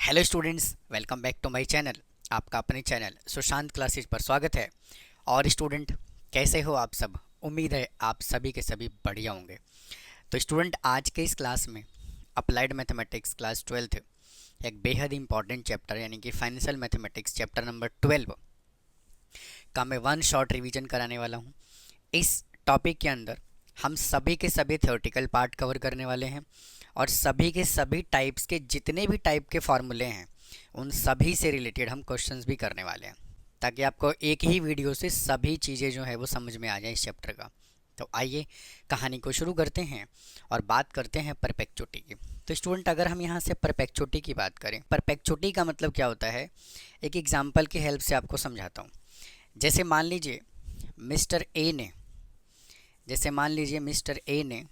Hello students, welcome back to my channel. आपका अपने channel Sushant classes पर स्वागत है। और स्टूडेंट, कैसे हो आप सब? उम्मीद है आप सभी के सभी बढ़िया होंगे। तो स्टूडेंट, आज के इस क्लास में अप्लाइड मैथमेटिक्स क्लास 12th एक बेहद इंपॉर्टेंट चैप्टर यानी कि फाइनेंशियल मैथमेटिक्स चैप्टर नंबर 12 का मैं वन शॉर्ट रिवीजन कराने वाला हूँ। इस टॉपिक के अंदर हम सभी के सभी थ्योरेटिकल पार्ट कवर करने वाले हैं और सभी के सभी टाइप्स के जितने भी टाइप के फार्मूले हैं उन सभी से रिलेटेड हम क्वेश्चंस भी करने वाले हैं, ताकि आपको एक ही वीडियो से सभी चीज़ें जो है वो समझ में आ जाए इस चैप्टर का। तो आइए कहानी को शुरू करते हैं और बात करते हैं परपेचुटी की। तो स्टूडेंट, अगर हम यहाँ से परपेचुटी की बात करें, परपेचुटी का मतलब क्या होता है, एक एग्जाम्पल की हेल्प से आपको समझाता हूँ। जैसे मान लीजिए मिस्टर ए ने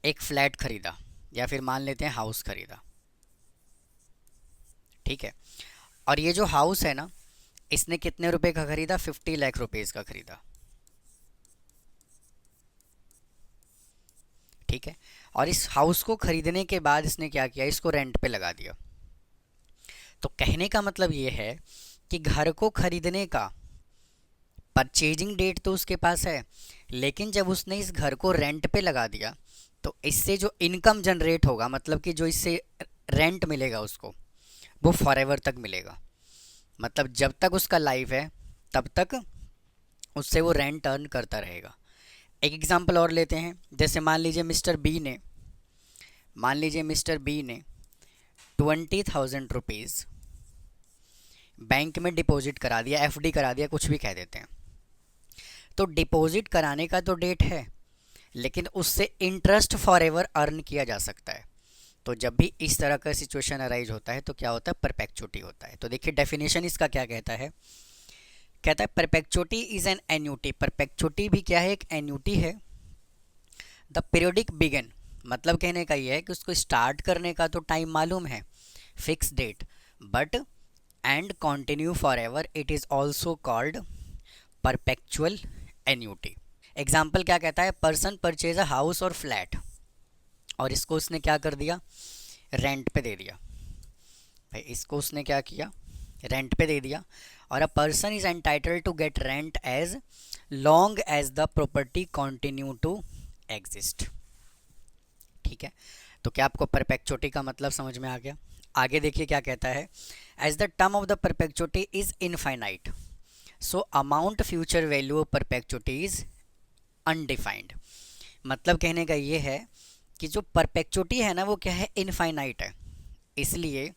एक फ्लैट खरीदा, या फिर मान लेते हैं हाउस खरीदा, ठीक है। और ये जो हाउस है ना, इसने कितने रुपए का खरीदा? 50 लाख रुपीस का खरीदा, ठीक है। और इस हाउस को खरीदने के बाद इसने क्या किया? इसको रेंट पे लगा दिया। तो कहने का मतलब ये है कि घर को खरीदने का परचेजिंग डेट तो उसके पास है, लेकिन जब उसने इस घर को रेंट पे लगा दिया तो इससे जो इनकम जनरेट होगा, मतलब कि जो इससे रेंट मिलेगा उसको, वो फॉरएवर तक मिलेगा। मतलब जब तक उसका लाइफ है तब तक उससे वो रेंट अर्न करता रहेगा। एक एग्जांपल और लेते हैं। जैसे मान लीजिए मिस्टर बी ने 20,000 रुपीज़ बैंक में डिपॉजिट करा दिया, एफडी करा दिया, कुछ भी कह देते हैं। तो डिपॉजिट कराने का तो डेट है, लेकिन उससे इंटरेस्ट फॉर एवर अर्न किया जा सकता है। तो जब भी इस तरह का सिचुएशन अराइज होता है तो क्या होता है? परपेचुटी होता है। तो देखिए डेफिनेशन इसका क्या कहता है। कहता है perpetuity is an annuity. Perpetuity भी क्या है? एक एन्यूटी है। द पीरियोडिक बिगिन, मतलब कहने का ये है कि उसको स्टार्ट करने का तो टाइम मालूम है, fix date, but and continue forever. It is also called perpetual annuity. Example क्या कहता है? पर्सन परचेज अ हाउस और फ्लैट, और इसको उसने क्या कर दिया? रेंट पे दे दिया। भाई इसको उसने क्या किया? रेंट पे दे दिया। और a person is entitled to get rent as long as the property continue to exist, ठीक है। तो क्या आपको परपेचुटी का मतलब समझ में आ गया? आगे देखिए क्या कहता है। As the term of the perpetuity is infinite, so amount future value of perpetuity is undefined. मतलब कहने का ये है कि जो परपेचुटी है ना, वो क्या है? इनफाइनाइट है। इसलिए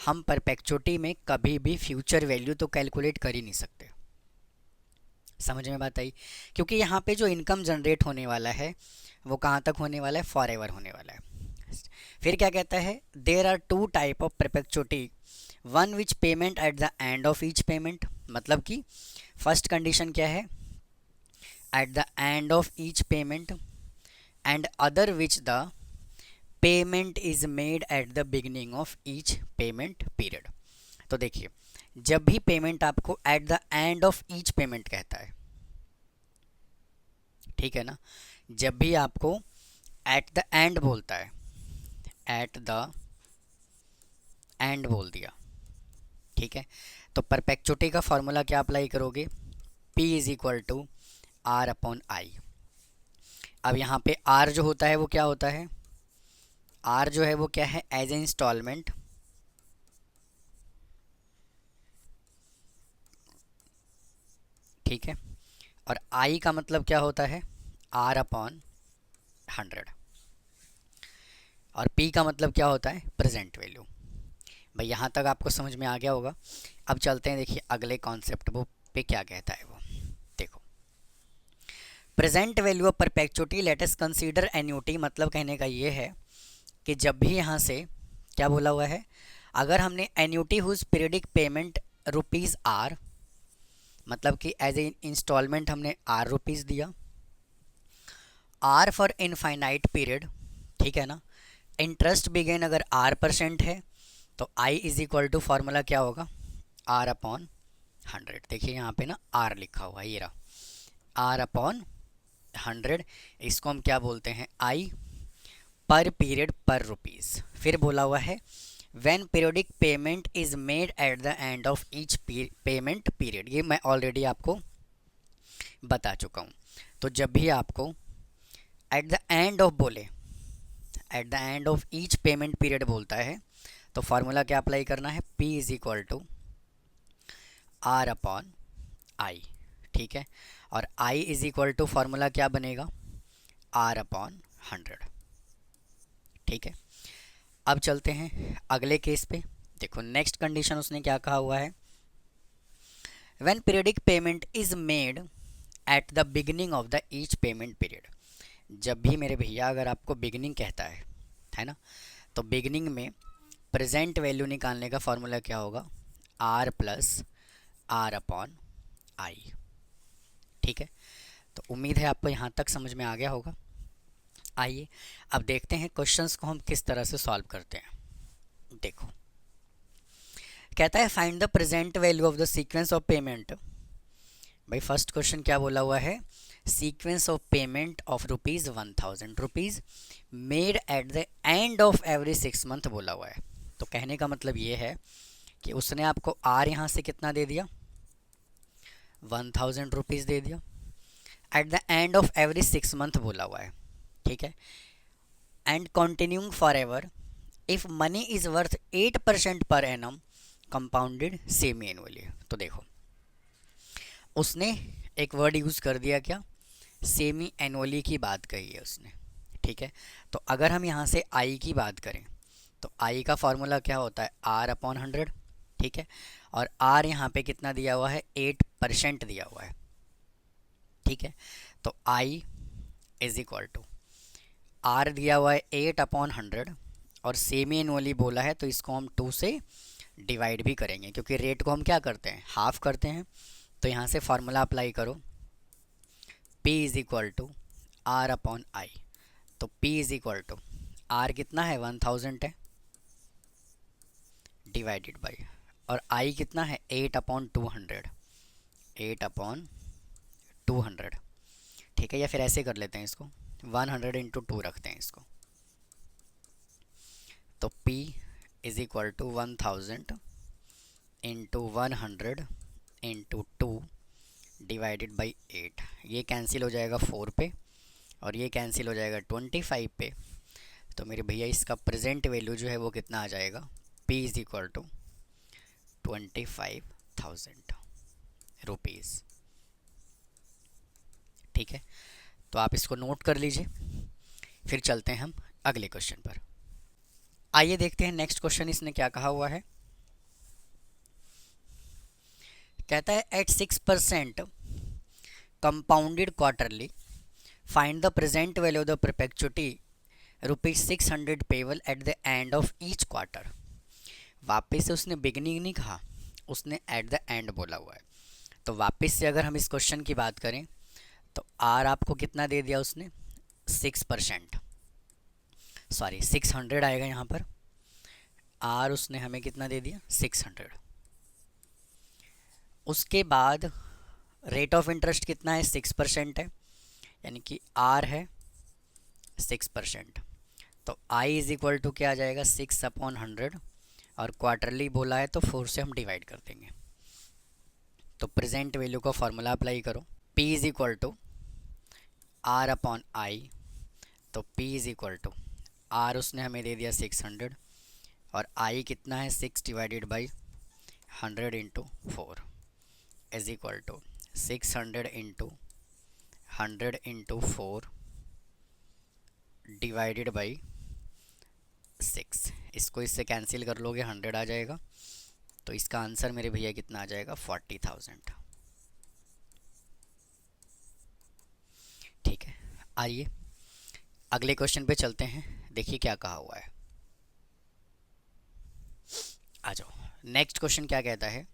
हम परपेचुटी में कभी भी फ्यूचर वैल्यू तो कैलकुलेट कर ही नहीं सकते। समझ में बात आई? क्योंकि यहाँ पे जो इनकम जनरेट होने वाला है वो कहाँ तक होने वाला है? फॉर एवर होने वाला है। फिर क्या कहता है? There are two type of perpetuity, one which payment at the end of each payment. मतलब कि फर्स्ट कंडीशन क्या है? At the end of each payment, and other which the payment is made at the beginning of each payment period. तो देखिए, जब भी payment आपको at the end of each payment कहता है, ठीक है ना, जब भी आपको एट द एंड बोलता है, एट द एंड बोल दिया, ठीक है, तो परपेचुटी का फॉर्मूला क्या अप्लाई करोगे? P is equal to R upon I. अब यहाँ पे R जो होता है वो क्या होता है? R जो है वो क्या है? एज ए इंस्टॉलमेंट, ठीक है। और I का मतलब क्या होता है? R upon 100। और P का मतलब क्या होता है? Present value. भाई यहाँ तक आपको समझ में आ गया होगा। अब चलते हैं, देखिए अगले कॉन्सेप्ट वो पे क्या कहता है वो। देखो, present value of perpetuity late us consider annuity. मतलब कहने का ये है कि जब भी यहाँ से क्या बोला हुआ है, अगर हमने annuity whose periodic payment rupees R, मतलब कि एज ए इंस्टॉलमेंट हमने आर रुपीज़ दिया, आर फॉर इनफाइनाइट पीरियड, ठीक है ना। इंटरेस्ट बिगेन अगर R% है तो I is equal to formula क्या होगा? R upon 100। देखिए यहाँ पे ना R लिखा हुआ है, ये रहा R अपॉन 100। इसको हम क्या बोलते हैं? I पर पीरियड पर रुपीज़। फिर बोला हुआ है when periodic payment is made at the end of each payment period, ये मैं ऑलरेडी आपको बता चुका हूँ। तो जब भी आपको एट द एंड ऑफ बोले, at the end of each payment period बोलता है, तो फॉर्मूला क्या अप्लाई करना है, P is equal to R upon I. ठीक है, और I is equal to formula क्या बनेगा, R अपॉन 100। ठीक है, अब चलते हैं अगले केस पे। देखो नेक्स्ट कंडीशन उसने क्या कहा हुआ है, when periodic payment is made at the beginning of the each payment period. जब भी मेरे भैया अगर आपको बिगिनिंग कहता है ना, तो बिगिनिंग में प्रेजेंट वैल्यू निकालने का फॉर्मूला क्या होगा, R plus R upon I. ठीक है, तो उम्मीद है आपको यहाँ तक समझ में आ गया होगा। आइए अब देखते हैं क्वेश्चंस को हम किस तरह से सॉल्व करते हैं। देखो कहता है find the present value of the sequence of payment. भाई फर्स्ट क्वेश्चन क्या बोला हुआ है, sequence of payment of ₹1000 made at the end of every 6 month बोला हुआ है। तो कहने का मतलब ये है कि उसने आपको R यहाँ से कितना दे दिया, ₹1000 दे दिया, eight the end of every 6 month बोला हुआ है। ठीक है, and continuing for ever if money is worth 8% पर एनम कंपाउंडेड सेमी एनुअली। तो देखो उसने एक वर्ड यूज़ कर दिया, क्या, सेमी एनुअली की बात कही है उसने। ठीक है, तो अगर हम यहाँ से आई की बात करें तो आई का फॉर्मूला क्या होता है, R अपॉन 100। ठीक है, और R यहाँ पे कितना दिया हुआ है, 8% दिया हुआ है। ठीक है, तो I is equal to R दिया हुआ है 8 अपॉन 100 और सेमी एनुअली बोला है, तो इसको हम 2 से डिवाइड भी करेंगे क्योंकि रेट को हम क्या करते हैं, हाफ करते हैं। तो यहाँ से फॉर्मूला अप्लाई करो, P is equal to R upon I. तो P is equal to R कितना है, 1000 है, डिवाइडेड बाई, और I कितना है, 8 अपॉन 200, 8 अपॉन 200। ठीक है, या फिर ऐसे कर लेते हैं इसको, 100 इंटू 2 रखते हैं इसको। तो P is equal to 1000 into 100 into 2 divided by 8। ये कैंसिल हो जाएगा 4 पे और ये कैंसिल हो जाएगा 25 पे। तो मेरे भैया इसका प्रेजेंट वैल्यू जो है वो कितना आ जाएगा, P is equal to 25,000 rupees. ठीक है, तो आप इसको नोट कर लीजिए। फिर चलते हैं हम अगले क्वेश्चन पर। आइए देखते हैं नेक्स्ट क्वेश्चन इसने क्या कहा हुआ है। कहता है at 6% compounded quarterly find the present value of the perpetuity ₹600 payable at the end of each quarter. वापस से उसने बिगनिंग नहीं कहा, उसने एट द एंड बोला हुआ है। तो वापस से अगर हम इस क्वेश्चन की बात करें तो R आपको कितना दे दिया उसने, 6%, सॉरी 600 आएगा यहाँ पर। R उसने हमें कितना दे दिया, 600। उसके बाद रेट ऑफ इंटरेस्ट कितना है, 6% है, यानी कि R है 6%। तो I इज इक्वल टू क्या आ जाएगा, 6 अपॉन 100, और क्वार्टरली बोला है तो 4 से हम डिवाइड कर देंगे। तो प्रेजेंट वैल्यू का फॉर्मूला अप्लाई करो, P is equal to R upon I. तो P is equal to R उसने हमें दे दिया 600 और I कितना है, 6 divided by 100 into 4 is equal to 600 into 100 into 4 divided by 6। इसको इससे कैंसिल कर लोगे, 100 आ जाएगा। तो इसका आंसर मेरे भैया कितना आ जाएगा, 40,000। ठीक है, आइए अगले क्वेश्चन पे चलते हैं। देखिए क्या कहा हुआ है, आ जाओ। नेक्स्ट क्वेश्चन क्या कहता है,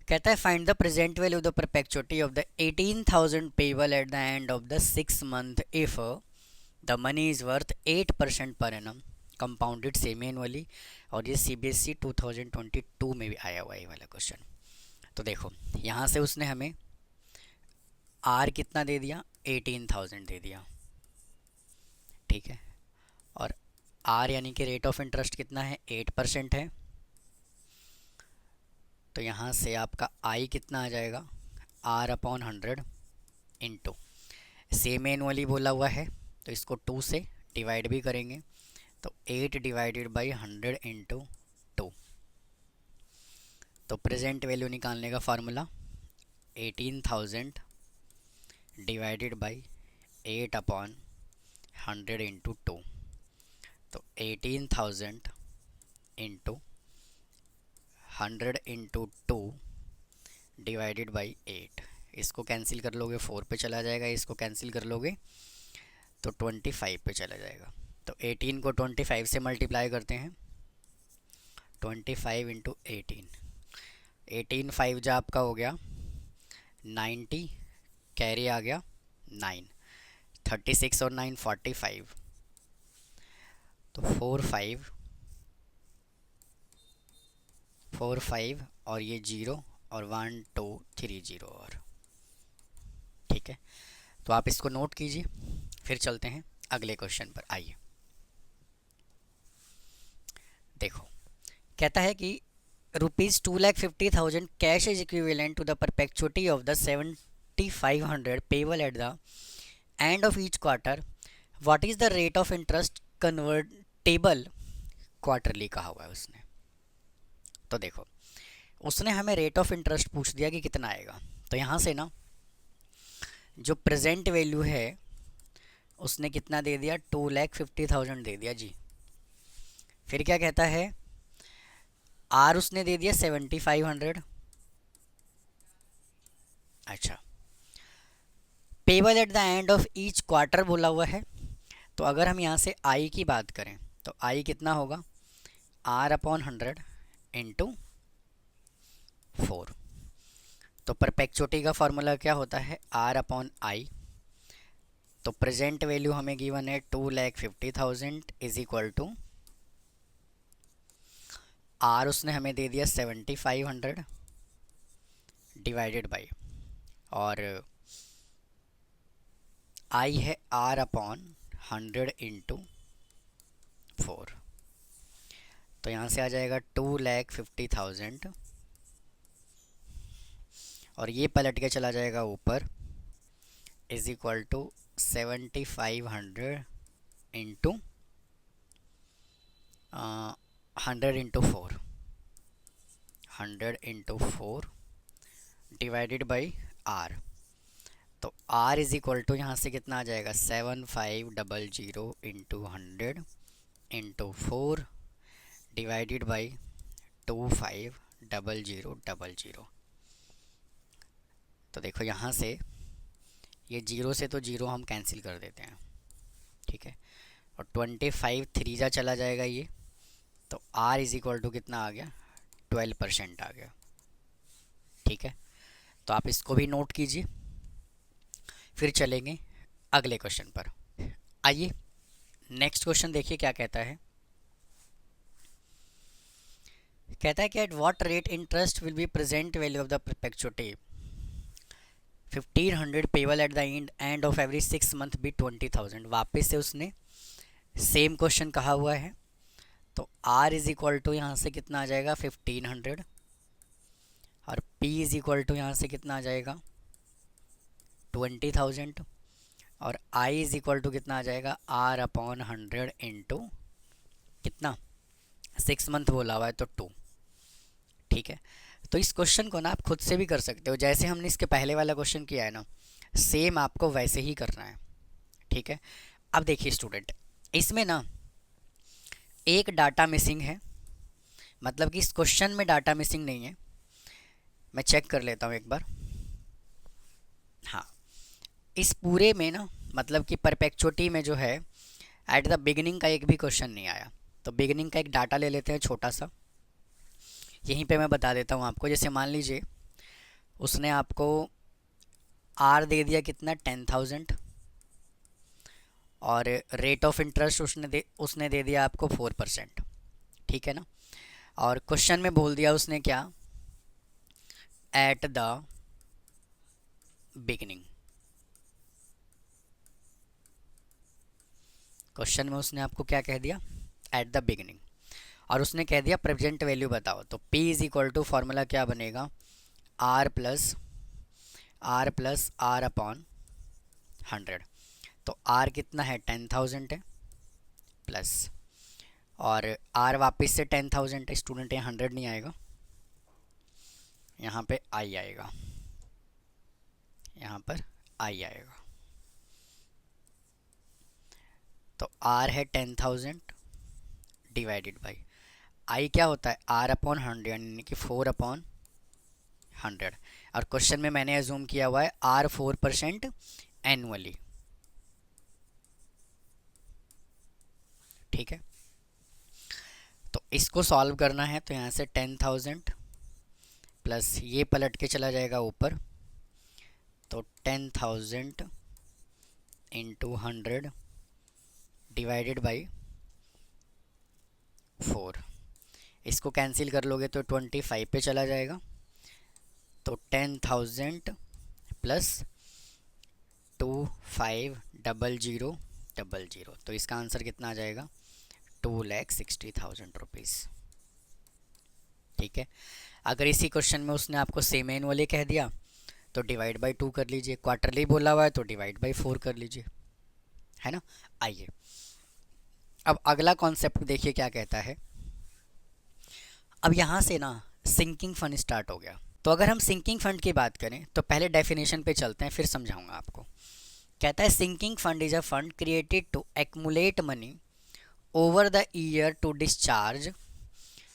कहता है find the present value of the perpetuity of the 18,000 payable at the end of the 6 month if the money is worth 8% पर एनम कंपाउंडेड सेमी एनुअली। और ये CBSE 2022 में भी आया हुआ है ये वाला क्वेश्चन। तो देखो यहाँ से उसने हमें R कितना दे दिया, 18,000 दे दिया। ठीक है, और आर यानी कि रेट ऑफ इंटरेस्ट कितना है, 8% है। तो यहाँ से आपका आई कितना आ जाएगा, R upon 100 into, same annually बोला हुआ है तो इसको 2 से डिवाइड भी करेंगे, तो 8 डिवाइडेड बाई 100 इंटू 2। तो प्रेजेंट वैल्यू निकालने का formula 18,000 divided by 8 upon 100 into 2। तो 18,000 इंटू 100 इंटू 2 डिवाइडेड बाई 8। इसको कैंसिल कर लोगे 4 पे चला जाएगा, इसको कैंसिल कर लोगे तो 25 पे चला जाएगा। तो 18 को 25 से मल्टीप्लाई करते हैं, 25 इंटू 18 5 जा आपका हो गया 90, कैरी आ गया 9, 36 और 9 45, तो 4 5 और ये 0 और 1 2 3 0 और, ठीक है। तो आप इसको नोट कीजिए, फिर चलते हैं अगले क्वेश्चन पर। आइए देखो, कहता है कि ₹2,50,000 cash is equivalent to the perpetuity of the 7,500 payable at the end of each quarter, what is the rate of interest convertible quarterly कहा हुआ है उसने। तो देखो, उसने हमें रेट ऑफ इंटरेस्ट पूछ दिया कि कितना आएगा। तो यहाँ से ना जो प्रेजेंट वैल्यू है उसने कितना दे दिया, 2,50,000 दे दिया जी। फिर क्या कहता है, आर उसने दे दिया 7,500। अच्छा, payable at the end of each quarter बोला हुआ है। तो अगर हम यहाँ से आई की बात करें तो आई कितना होगा, आर अपॉन 100 इंटू 4। तो परपेचुटी का फॉर्मूला क्या होता है, आर अपॉन आई। तो प्रेजेंट वैल्यू हमें गिवन है 2,50,000 इज इक्वल टू, आर उसने हमें दे दिया 7,500 डिवाइडेड बाई, और आई है आर अपॉन 100 इंटू 4। तो यहाँ से आ जाएगा 2,50,000 और ये पलट के चला जाएगा ऊपर, is equal to 7,500 into 100 into 4, 100 into 4 divided by R. तो आर इज इक्वल टू यहाँ से कितना आ जाएगा, 7,500 इंटू 100 इंटू 4 डिवाइडेड बाई 2,50000। तो देखो यहाँ से ये 0 से तो 0 हम कैंसिल कर देते हैं, ठीक है। और 25 3 जा चला जाएगा ये, तो R इज इक्वल टू कितना आ गया, 12% आ गया, ठीक है। तो आप इसको भी नोट कीजिए, फिर चलेंगे अगले क्वेश्चन पर। आइए नेक्स्ट क्वेश्चन देखिए क्या कहता है। कहता है कि at what rate interest will be present value of the perpetuity 1,500 payable at the end of every 6 month be 20,000। वापस से उसने सेम क्वेश्चन कहा हुआ है। तो R इज इक्वल टू यहाँ से कितना आ जाएगा, 1,500, और P इज इक्वल टू यहाँ से कितना आ जाएगा, 20,000, और I इज इक्वल टू कितना आ जाएगा, R अपॉन 100 इंटू कितना, 6 मंथ बोला हुआ है तो 2, ठीक है। तो इस क्वेश्चन को ना आप खुद से भी कर सकते हो, जैसे हमने इसके पहले वाला क्वेश्चन किया है ना, सेम आपको वैसे ही करना है, ठीक है। अब देखिए स्टूडेंट, इसमें ना एक डाटा मिसिंग है, मतलब कि इस क्वेश्चन में डाटा मिसिंग नहीं है। मैं चेक कर लेता हूँ एक बार। हाँ, इस पूरे में ना मतलब कि परपेचुटी में जो है एट द बिगिनिंग का एक भी क्वेश्चन नहीं आया। तो बिगिनिंग का एक डाटा ले लेते हैं छोटा सा, यहीं पे मैं बता देता हूँ आपको। जैसे मान लीजिए उसने आपको आर दे दिया कितना, 10,000, और रेट ऑफ इंटरेस्ट उसने दे दिया आपको 4%, ठीक है ना। और क्वेश्चन में बोल दिया उसने क्या, एट द बिगिनिंग। क्वेश्चन में उसने आपको क्या कह दिया, एट द बिगिनिंग, और उसने कह दिया प्रेजेंट वैल्यू बताओ, तो P is equal to formula क्या बनेगा, R प्लस R अपॉन 100। तो R कितना है 10,000 है, प्लस और R वापस से 10,000 है, स्टूडेंट यहाँ 100 नहीं आएगा, यहाँ पे I आएगा, यहाँ पर I आएगा। तो R है 10,000 डिवाइडेड बाई I क्या होता है R अपॉन 100, यानी कि 4 अपॉन 100, और क्वेश्चन में मैंने अज्यूम किया हुआ है R 4% एनुअली, ठीक है। तो इसको सॉल्व करना है, तो यहाँ से 10,000 प्लस ये पलट के चला जाएगा ऊपर, तो 10,000 इंटू 100 डिवाइडेड बाई 4, इसको कैंसिल कर लोगे तो 25 पे चला जाएगा, तो 10,000 प्लस 250000, तो इसका आंसर कितना आ जाएगा 2,60,000 रुपीज़, ठीक है। अगर इसी क्वेश्चन में उसने आपको सेम एनुअली कह दिया तो डिवाइड बाई 2 कर लीजिए, क्वार्टरली बोला हुआ है तो डिवाइड बाई 4 कर लीजिए, है ना। आइए अब अगला कॉन्सेप्ट देखिए क्या कहता है। अब यहाँ से ना सिंकिंग फंड स्टार्ट हो गया, तो अगर हम सिंकिंग फंड की बात करें तो पहले डेफिनेशन पे चलते हैं, फिर समझाऊंगा आपको। कहता है sinking fund is a fund created to accumulate money over the year to discharge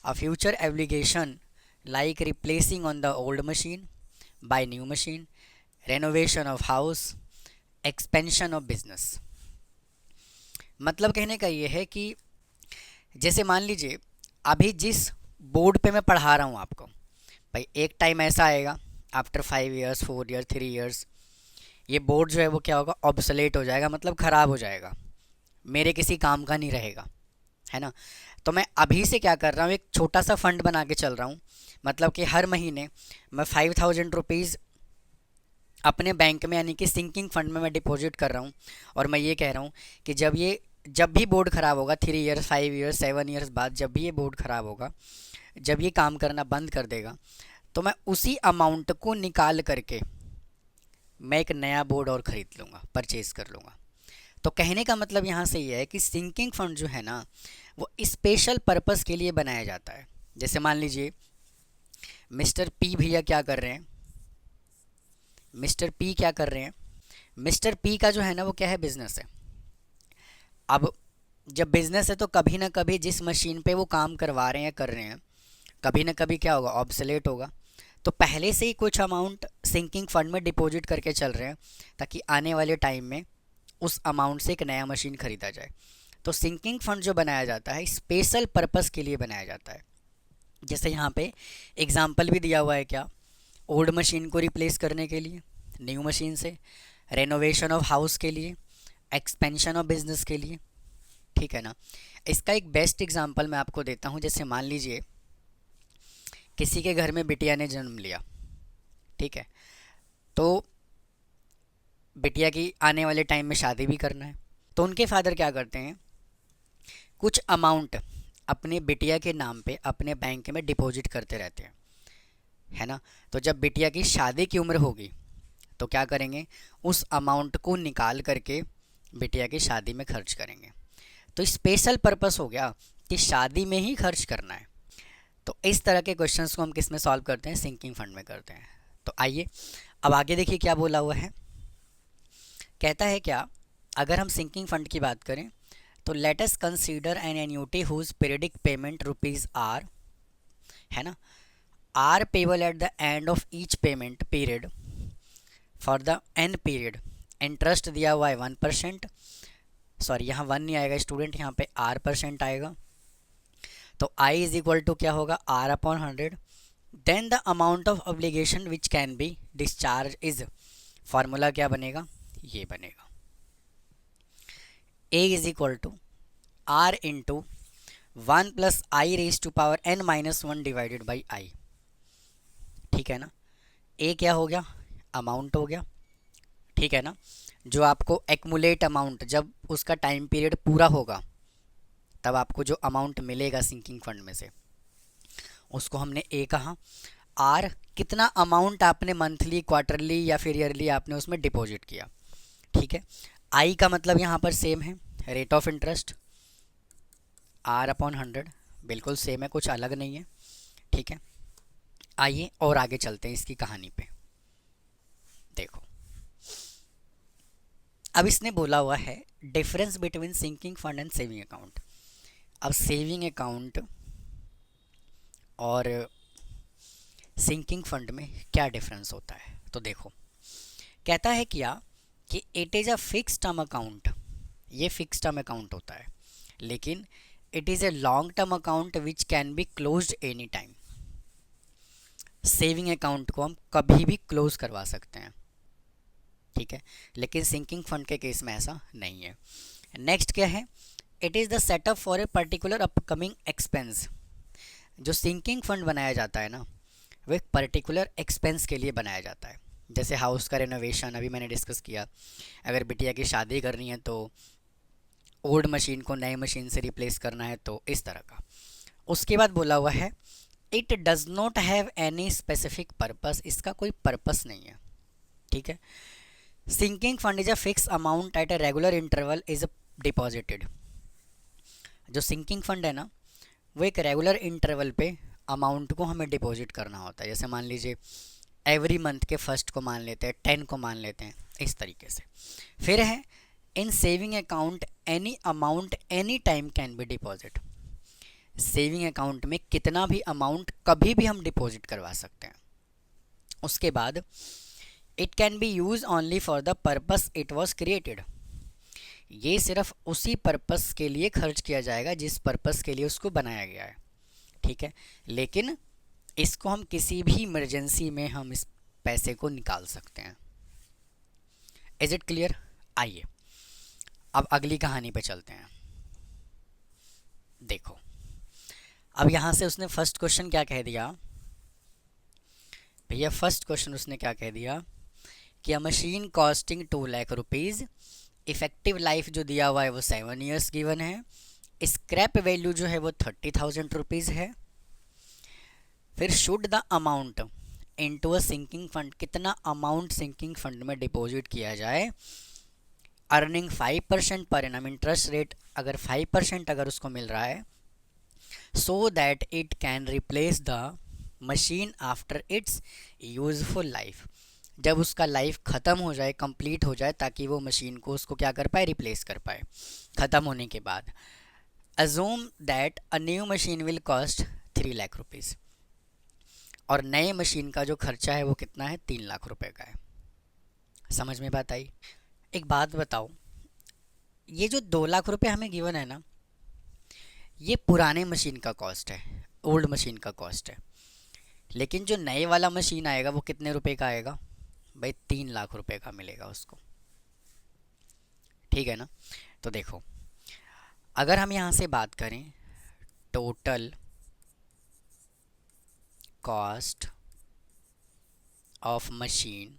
a future obligation like replacing on the old machine, buy new machine, renovation of house, expansion of business। मतलब कहने का ये है कि जैसे मान लीजिए अभी जिस बोर्ड पे मैं पढ़ा रहा हूँ आपको, भाई एक टाइम ऐसा आएगा आफ्टर 5 ईयर्स 4 ईयर्स 3 ईयर्स ये बोर्ड जो है वो क्या होगा, ऑब्सोलेट हो जाएगा, मतलब ख़राब हो जाएगा, मेरे किसी काम का नहीं रहेगा, है ना। तो मैं अभी से क्या कर रहा हूँ, एक छोटा सा फंड बना के चल रहा हूँ, मतलब कि हर महीने मैं 5,000 रुपीज़ अपने बैंक में यानी कि सिंकिंग फंड में मैं डिपॉजिट कर रहा हूँ, और मैं ये कह रहा हूँ कि जब भी बोर्ड ख़राब होगा 3 ईयर्स 5 ईयर्स 7 ईयर्स बाद, जब भी ये बोर्ड ख़राब होगा, जब ये काम करना बंद कर देगा, तो मैं उसी अमाउंट को निकाल करके मैं एक नया बोर्ड और ख़रीद लूँगा, परचेज़ कर लूँगा। तो कहने का मतलब यहाँ से ये है कि सिंकिंग फंड जो है ना वो स्पेशल पर्पस के लिए बनाया जाता है। जैसे मान लीजिए मिस्टर पी भैया क्या कर रहे हैं, मिस्टर पी क्या कर रहे हैं, मिस्टर पी का जो है ना वो क्या है, बिजनेस है। अब जब बिजनेस है तो कभी ना कभी जिस मशीन पे वो काम करवा रहे हैं कर रहे हैं, कभी ना कभी क्या होगा, ऑब्सोलेट होगा। तो पहले से ही कुछ अमाउंट सिंकिंग फंड में डिपॉजिट करके चल रहे हैं ताकि आने वाले टाइम में उस अमाउंट से एक नया मशीन खरीदा जाए। तो सिंकिंग फंड जो बनाया जाता है स्पेशल पर्पस के लिए बनाया जाता है। जैसे यहाँ पे एग्जाम्पल भी दिया हुआ है, क्या, ओल्ड मशीन को रिप्लेस करने के लिए न्यू मशीन से, रेनोवेशन ऑफ हाउस के लिए, एक्सपेंशन ऑफ बिजनेस के लिए, ठीक है ना। इसका एक बेस्ट एग्जांपल मैं आपको देता हूँ। जैसे मान लीजिए किसी के घर में बिटिया ने जन्म लिया, ठीक है, तो बिटिया की आने वाले टाइम में शादी भी करना है, तो उनके फादर क्या करते हैं, कुछ अमाउंट अपने बिटिया के नाम पे अपने बैंक में डिपॉजिट करते रहते हैं, है ना। तो जब बिटिया की शादी की उम्र होगी तो क्या करेंगे, उस अमाउंट को निकाल करके बिटिया की शादी में खर्च करेंगे। तो स्पेशल पर्पस हो गया कि शादी में ही खर्च करना है। तो इस तरह के क्वेश्चंस को हम किस में सॉल्व करते हैं, सिंकिंग फंड में करते हैं। तो आइए अब आगे देखिए क्या बोला हुआ है। कहता है क्या, अगर हम सिंकिंग फंड की बात करें तो let us consider an annuity whose periodic payment rupees R, है ना, R payable at the end of each payment period for the n period. Interest दिया हुआ है 1%, सॉरी यहाँ 1 नहीं आएगा स्टूडेंट, यहाँ पे R% आएगा। तो I इज इक्वल टू क्या होगा, R upon 100। Then the amount of obligation which can be discharge is, formula क्या बनेगा, ये बनेगा A is equal to R into 1 plus I raise to power n-1 divided by I, ठीक है ना। A क्या हो गया, अमाउंट हो गया, ठीक है ना, जो आपको एक्मुलेट अमाउंट जब उसका टाइम पीरियड पूरा होगा तब आपको जो अमाउंट मिलेगा सिंकिंग फंड में से उसको हमने ए कहा। आर, कितना अमाउंट आपने मंथली, क्वार्टरली या फिर ईयरली आपने उसमें डिपॉजिट किया, ठीक है। आई का मतलब यहाँ पर सेम है, rate of interest R upon 100, बिल्कुल सेम है, कुछ अलग नहीं है, ठीक है। आइए और आगे चलते हैं इसकी कहानी पे। देखो, अब इसने बोला हुआ है difference between sinking fund and saving account. अब सेविंग अकाउंट और सिंकिंग फंड में क्या डिफरेंस होता है, तो देखो कहता है क्या कि it is a fix term account, ये फिक्स टर्म अकाउंट होता है, लेकिन it is a long term account which can be closed any time. Saving account को हम कभी भी क्लोज करवा सकते हैं, ठीक है, लेकिन सिंकिंग फंड के केस में ऐसा नहीं है। नेक्स्ट क्या है, it is the setup for a particular upcoming expense. जो सिंकिंग फंड बनाया जाता है ना, वो एक पर्टिकुलर एक्सपेंस के लिए बनाया जाता है। जैसे हाउस का रेनोवेशन अभी मैंने डिस्कस किया, अगर बिटिया की शादी करनी है तो ओल्ड मशीन को नई मशीन से रिप्लेस करना है, तो इस तरह का। उसके बाद बोला हुआ है it does not have any specific purpose, इसका कोई पर्पस नहीं है, ठीक है। Sinking fund is a fix amount at a regular interval is deposited. जो सिंकिंग फंड है ना, वो एक रेगुलर इंटरवल पे अमाउंट को हमें डिपॉजिट करना होता है। जैसे मान लीजिए एवरी मंथ के फर्स्ट को मान लेते हैं, 10 को मान लेते हैं, इस तरीके से। फिर है इन saving account any amount any time can be deposit. Saving account में कितना भी अमाउंट कभी भी हम डिपॉजिट करवा सकते हैं। उसके बाद it can be use only for the purpose it was created. ये सिर्फ उसी पर्पस के लिए खर्च किया जाएगा जिस पर्पस के लिए उसको बनाया गया है, ठीक है। लेकिन इसको हम किसी भी इमरजेंसी में हम इस पैसे को निकाल सकते हैं। Is it clear? आइए अब अगली कहानी पे चलते हैं। देखो, अब यहाँ से उसने फर्स्ट क्वेश्चन क्या कह दिया भैया, फर्स्ट क्वेश्चन उसने क्या कह दिया कि a machine costing 2 lakh rupees, effective life जो दिया हुआ है वो 7 ईयर्स गिवन है, स्क्रैप वैल्यू जो है वो 30,000 रुपीज़ है। फिर should the amount into a sinking fund, कितना अमाउंट सिंकिंग फंड में डिपॉजिट किया जाए, earning 5% per annum, interest rate अगर 5% अगर उसको मिल रहा है, so that it can replace the machine after it's useful life, जब उसका लाइफ ख़त्म हो जाए, कंप्लीट हो जाए, ताकि वो मशीन को उसको क्या कर पाए, रिप्लेस कर पाए ख़त्म होने के बाद। Assume that a new machine will cost 3 lakh rupees, और नए मशीन का जो खर्चा है वो कितना है, 3 लाख रुपए का है। समझ में बात आई? एक बात बताओ, ये जो 2 लाख रुपए हमें गिवन है ना, ये पुराने मशीन का कॉस्ट है, ओल्ड मशीन का कॉस्ट है। लेकिन जो नए वाला मशीन आएगा वो कितने रुपए का आएगा भाई, 3 लाख रुपए का मिलेगा उसको, ठीक है ना। तो देखो, अगर हम यहाँ से बात करें टोटल कॉस्ट ऑफ मशीन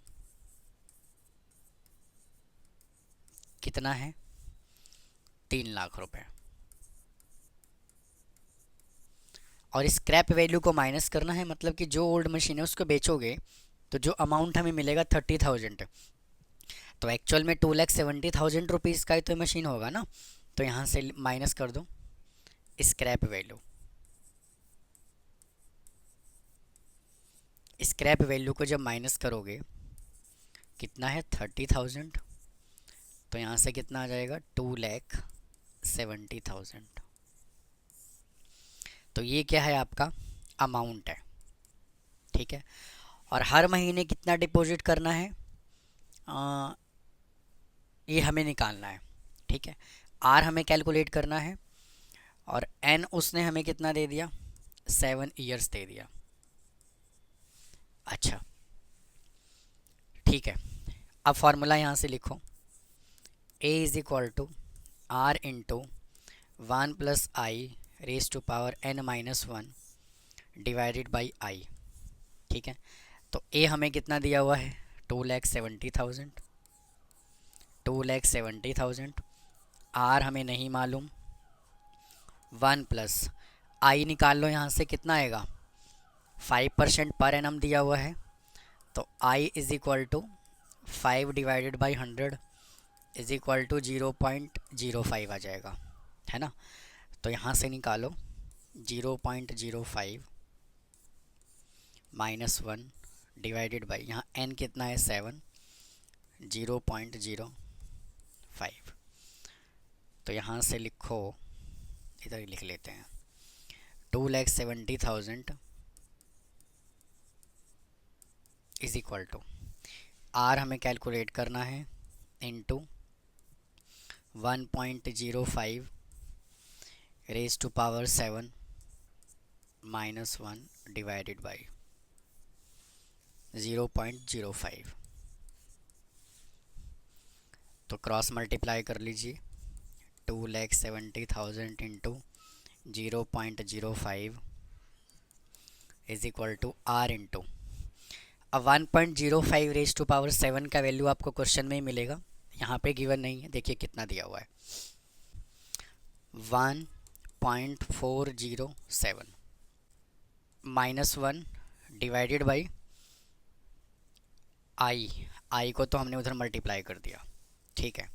कितना है, 3 लाख रुपए, और स्क्रैप वैल्यू को माइनस करना है, मतलब कि जो ओल्ड मशीन है उसको बेचोगे तो जो अमाउंट हमें मिलेगा 30,000, तो एक्चुअल में 2,70,000 रुपीज़ का ही तो मशीन होगा ना। तो यहाँ से माइनस कर दो स्क्रैप वैल्यू, स्क्रैप वैल्यू को जब माइनस करोगे कितना है 30,000, तो यहाँ से कितना आ जाएगा 2,70,000। तो ये क्या है, आपका अमाउंट है, ठीक है। और हर महीने कितना डिपॉजिट करना है, ये हमें निकालना है, ठीक है। आर हमें कैलकुलेट करना है, और एन उसने हमें कितना दे दिया, 7 ईयर्स दे दिया। अच्छा, ठीक है। अब फॉर्मूला यहाँ से लिखो, A is equal to are into 1 plus I raise to power N minus 1 divided by I, ठीक है। तो ए हमें कितना दिया हुआ है, 2,70,000, 2,70,000। आर हमें नहीं मालूम, 1 प्लस आई निकाल लो, यहाँ से कितना आएगा, 5% पर एनम दिया हुआ है, तो I is equal to 5 divided by 100 is equal to 0.05 आ जाएगा, है ना। तो यहाँ से निकालो 0.05 माइनस 1 डिवाइडेड बाई, यहाँ n कितना है 7, 0.05। तो यहाँ से लिखो, इधर ही लिख लेते हैं, 2,70,000 इज इक्वल टू, आर हमें कैलकुलेट करना है, into 1.05 raise to power 7 minus 1 divided by 0.05। तो क्रॉस मल्टीप्लाई कर लीजिए, 2,70,000 into 0.05 is equal to are into, अब 1.05 रेज टू पावर 7 का वैल्यू आपको क्वेश्चन में ही मिलेगा, यहाँ पे गिवन नहीं है, देखिए कितना दिया हुआ है 1.407 माइनस 1 डिवाइडेड बाई आई को तो हमने उधर मल्टीप्लाई कर दिया, ठीक है।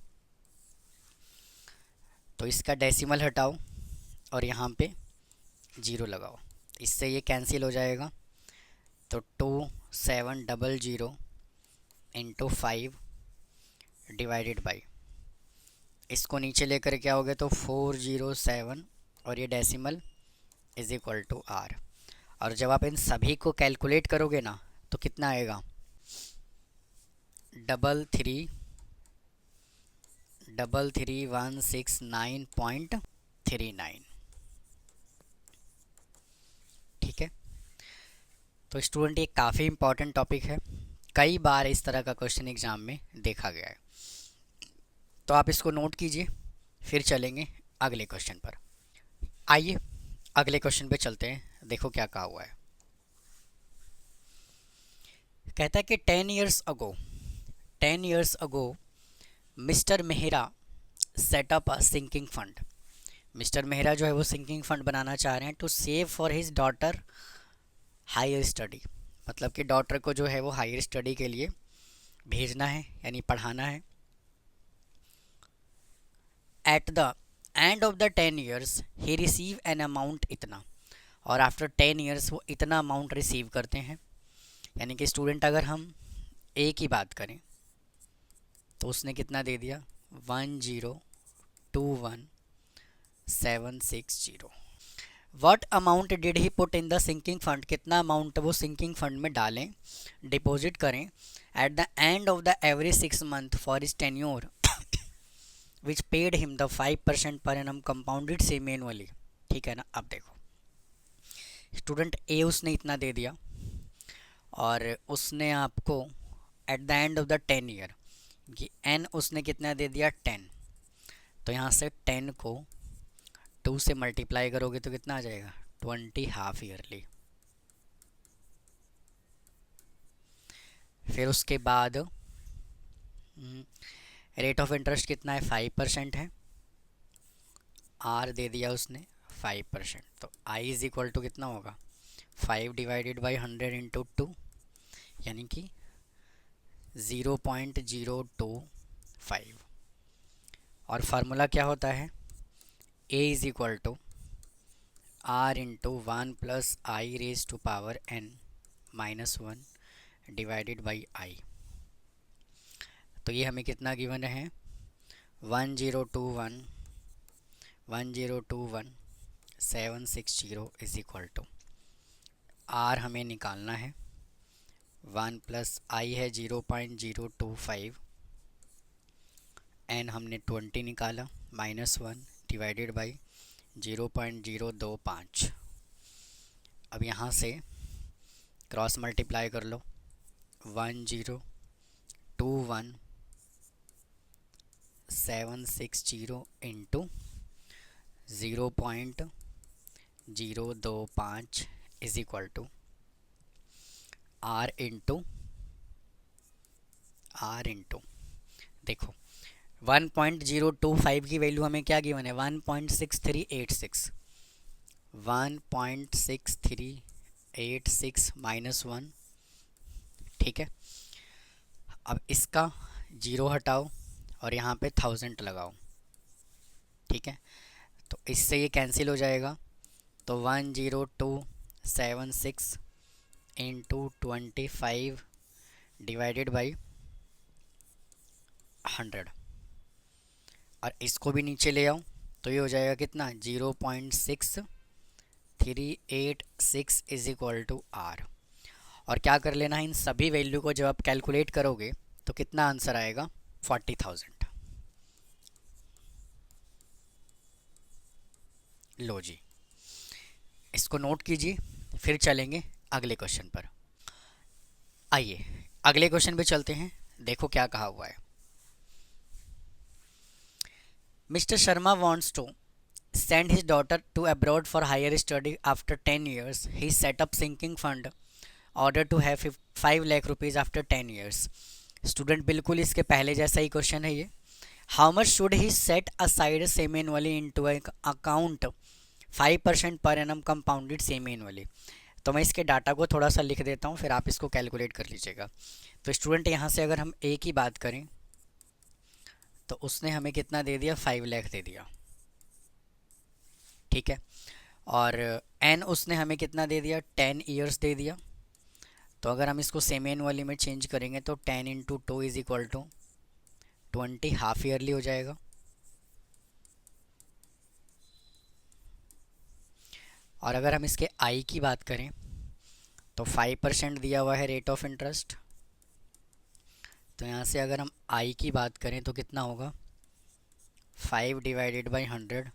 तो इसका डेसिमल हटाओ और यहाँ पे 0 लगाओ, इससे ये कैंसिल हो जाएगा, तो 2700 इंटू 5 डिवाइडेड बाई, इसको नीचे लेकर क्या हो गया, तो 407 और ये decimal is equal to r. और जब आप इन सभी को कैलकुलेट करोगे ना तो कितना आएगा, 33,169.39, ठीक है। तो स्टूडेंट ये काफ़ी इम्पॉर्टेंट टॉपिक है, कई बार इस तरह का क्वेश्चन एग्जाम में देखा गया है, तो आप इसको नोट कीजिए, फिर चलेंगे अगले क्वेश्चन पर। आइए अगले क्वेश्चन पे चलते हैं, देखो क्या कहा हुआ है। कहता है कि 10 years ago mister Mehra set up a sinking fund. Mister Mehra जो है वो सिंकिंग फंड बनाना चाह रहे हैं to save for his daughter higher study, मतलब कि डॉटर को जो है वो हायर स्टडी के लिए भेजना है, यानी पढ़ाना है। At the end of the 10 years he receive an amount इतना, और आफ्टर 10 years वो इतना अमाउंट रिसीव करते हैं। यानी कि स्टूडेंट अगर हम ए की बात करें तो उसने कितना दे दिया, 1,021,760। What amount did he put in the sinking fund, कितना अमाउंट वो सिंकिंग फंड में डालें, डिपॉजिट करें at the end of the every 6 month for his tenure which paid him the 5% per annum compounded same annually, ठीक है ना। अब देखो स्टूडेंट ए उसने इतना दे दिया और उसने आपको at the end of the 10 year कि एन उसने कितना दे दिया 10, तो यहाँ से 10 को 2 से मल्टीप्लाई करोगे तो कितना आ जाएगा, 20 हाफ ईयरली। फिर उसके बाद रेट ऑफ इंटरेस्ट कितना है, 5% है, आर दे दिया उसने 5%, तो आई इज इक्वल टू कितना होगा, 5 डिवाइडेड बाई 100 इंटू 2, यानी कि 0.025। और फार्मूला क्या होता है, A is equal to are into 1 plus I raise to power n minus 1 divided by I. तो ये हमें कितना गिवन है, 1021,760 इज इक्वल टू, आर हमें निकालना है, 1 प्लस आई है 0.025, एन हमने 20 निकाला, माइनस 1 डिवाइडेड बाई 0.025। अब यहाँ से क्रॉस मल्टीप्लाई कर लो, 1021,760 into 0.025 is equal to are into देखो 1.025 की वैल्यू हमें क्या गिवन है, 1.6386, 1.6386 माइनस 1, ठीक है। अब इसका 0 हटाओ और यहाँ पे 1000 लगाओ, ठीक है। तो इससे ये कैंसिल हो जाएगा, तो 10276 इंटू 25 डिवाइडेड बाई 100, और इसको भी नीचे ले आओ तो ये हो जाएगा कितना, 0.6386 इज इक्वल टू आर। और क्या कर लेना है, इन सभी वैल्यू को जब आप कैलकुलेट करोगे तो कितना आंसर आएगा, 40,000। लो जी, इसको नोट कीजिए, फिर चलेंगे अगले क्वेश्चन पर। आइए अगले क्वेश्चन पे चलते हैं, देखो क्या कहा हुआ है। Mister Sharma wants to send his daughter to abroad for higher study after 10 years. He set up sinking fund order to have 5 lakh rupees after 10 years. Student बिल्कुल इसके पहले जैसा ही क्वेश्चन है ये। How much should he set aside semi annually into account 5% per annum compounded semi annually. तो मैं इसके data को थोड़ा सा लिख देता हूँ, फिर आप इसको कैलकुलेट कर लीजिएगा। तो स्टूडेंट यहाँ से अगर हम ए की बात करें तो उसने हमें कितना दे दिया, 5 लाख दे दिया, ठीक है। और एन उसने हमें कितना दे दिया, 10 ईयर्स दे दिया। तो अगर हम इसको सेमी एनुअली में चेंज करेंगे तो 10 into 2 is equal to 20, half yearly हो जाएगा। और अगर हम इसके आई की बात करें तो 5% दिया हुआ है रेट ऑफ इंटरेस्ट। तो यहाँ से अगर हम आई की बात करें तो कितना होगा, 5 divided by 100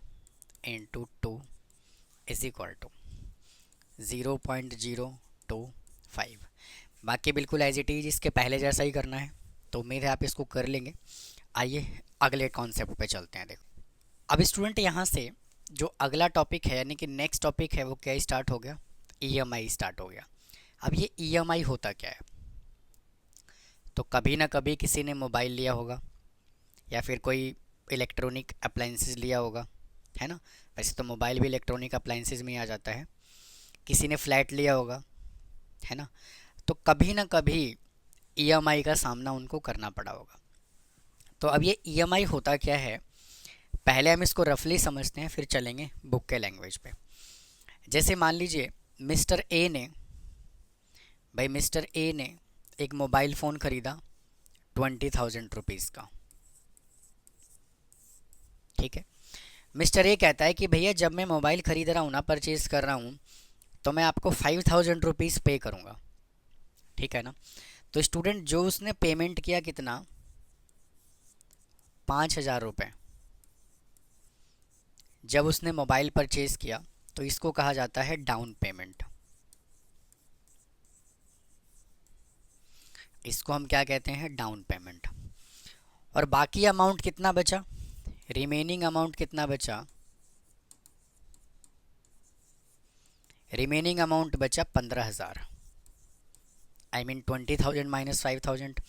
into 2 is equal to 0.025। बाकी बिल्कुल एज इट इज इसके पहले जैसा ही करना है, तो उम्मीद है आप इसको कर लेंगे। आइए अगले कॉन्सेप्ट पे चलते हैं। देखो अब स्टूडेंट यहाँ से जो अगला टॉपिक है यानी कि नेक्स्ट टॉपिक है वो क्या स्टार्ट हो गया, ईएमआई स्टार्ट हो गया। अब ये ईएमआई होता क्या है, तो कभी ना कभी किसी ने मोबाइल लिया होगा या फिर कोई इलेक्ट्रॉनिक अप्लाइंसेस लिया होगा, है ना। वैसे तो मोबाइल भी इलेक्ट्रॉनिक अप्लाइंसेस में ही आ जाता है। किसी ने फ्लैट लिया होगा, है ना। तो कभी ना कभी ईएमआई का सामना उनको करना पड़ा होगा। तो अब ये ईएमआई होता क्या है, पहले हम इसको रफली समझते हैं, फिर चलेंगे बुक के लैंग्वेज पे। जैसे मान लीजिए मिस्टर ए ने एक मोबाइल फ़ोन ख़रीदा 20,000 रुपीज़ का, ठीक है। मिस्टर ए कहता है कि भैया जब मैं मोबाइल ख़रीद रहा हूँ ना, परचेज़ कर रहा हूँ, तो मैं आपको 5,000 रुपीज़ पे करूँगा, ठीक है ना। तो स्टूडेंट जो उसने पेमेंट किया कितना, 5,000 रुपये जब उसने मोबाइल परचेज़ किया, तो इसको कहा जाता है डाउन पेमेंट। इसको हम क्या कहते हैं, डाउन पेमेंट। और बाकी अमाउंट कितना बचा, रिमेनिंग अमाउंट कितना बचा, रिमेनिंग अमाउंट बचा 15,000, आई मीन 20,000 माइनस 5,000।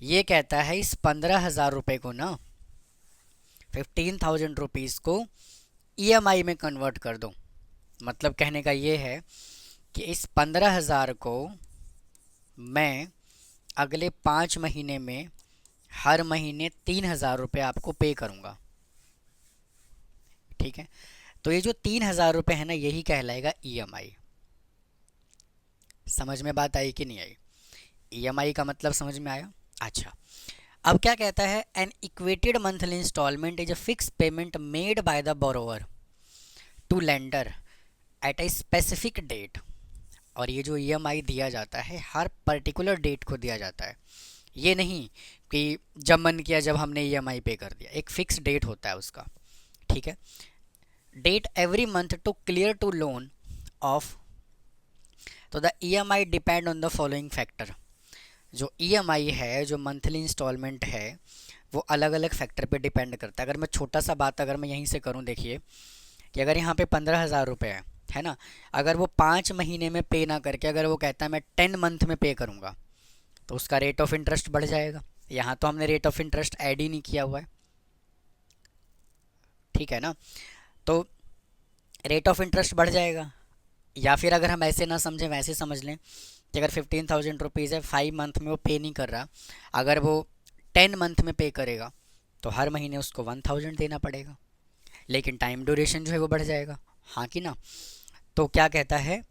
ये कहता है इस 15,000 रुपये को ना 15,000 रुपीज़ को ईएमआई में कन्वर्ट कर दो। मतलब कहने का ये है कि इस 15,000 को मैं अगले 5 महीने में हर महीने 3,000 रुपये आपको पे करूँगा, ठीक है। तो ये जो 3,000 रुपये है ना, यही कहलाएगा ईएमआई। समझ में बात आई कि नहीं आई, ईएमआई का मतलब समझ में आया। अच्छा, अब क्या कहता है, an equated monthly installment is a fix payment made by the borrower to lender at a specific date. और ये जो ईएमआई दिया जाता है हर पर्टिकुलर डेट को दिया जाता है, ये नहीं कि जब मन किया जब हमने ईएमआई पे कर दिया, एक फिक्स डेट होता है उसका, ठीक है। Debt every month to clear to loan off. तो the EMI depend on the following factor. जो ईएमआई है, जो मंथली इंस्टॉलमेंट है, वो अलग अलग फैक्टर पे डिपेंड करता है। अगर मैं छोटा सा बात अगर मैं यहीं से करूं, देखिए कि अगर यहाँ पे 15,000 रुपये है ना, अगर वो 5 महीने में पे ना करके अगर वो कहता है मैं 10 मंथ में पे करूँगा, तो उसका रेट ऑफ इंटरेस्ट बढ़ जाएगा। यहाँ तो हमने रेट ऑफ इंटरेस्ट ऐड ही नहीं किया हुआ है, ठीक है ना। तो रेट ऑफ इंटरेस्ट बढ़ जाएगा। या फिर अगर हम ऐसे ना समझें, वैसे समझ लें कि अगर 15,000 रुपीज़ है, 5 मंथ में वो पे नहीं कर रहा, अगर वो 10 मंथ में पे करेगा तो हर महीने उसको 1,000 देना पड़ेगा, लेकिन टाइम ड्यूरेशन जो है वो बढ़ जाएगा। हाँ कि ना? तो क्या कहता है,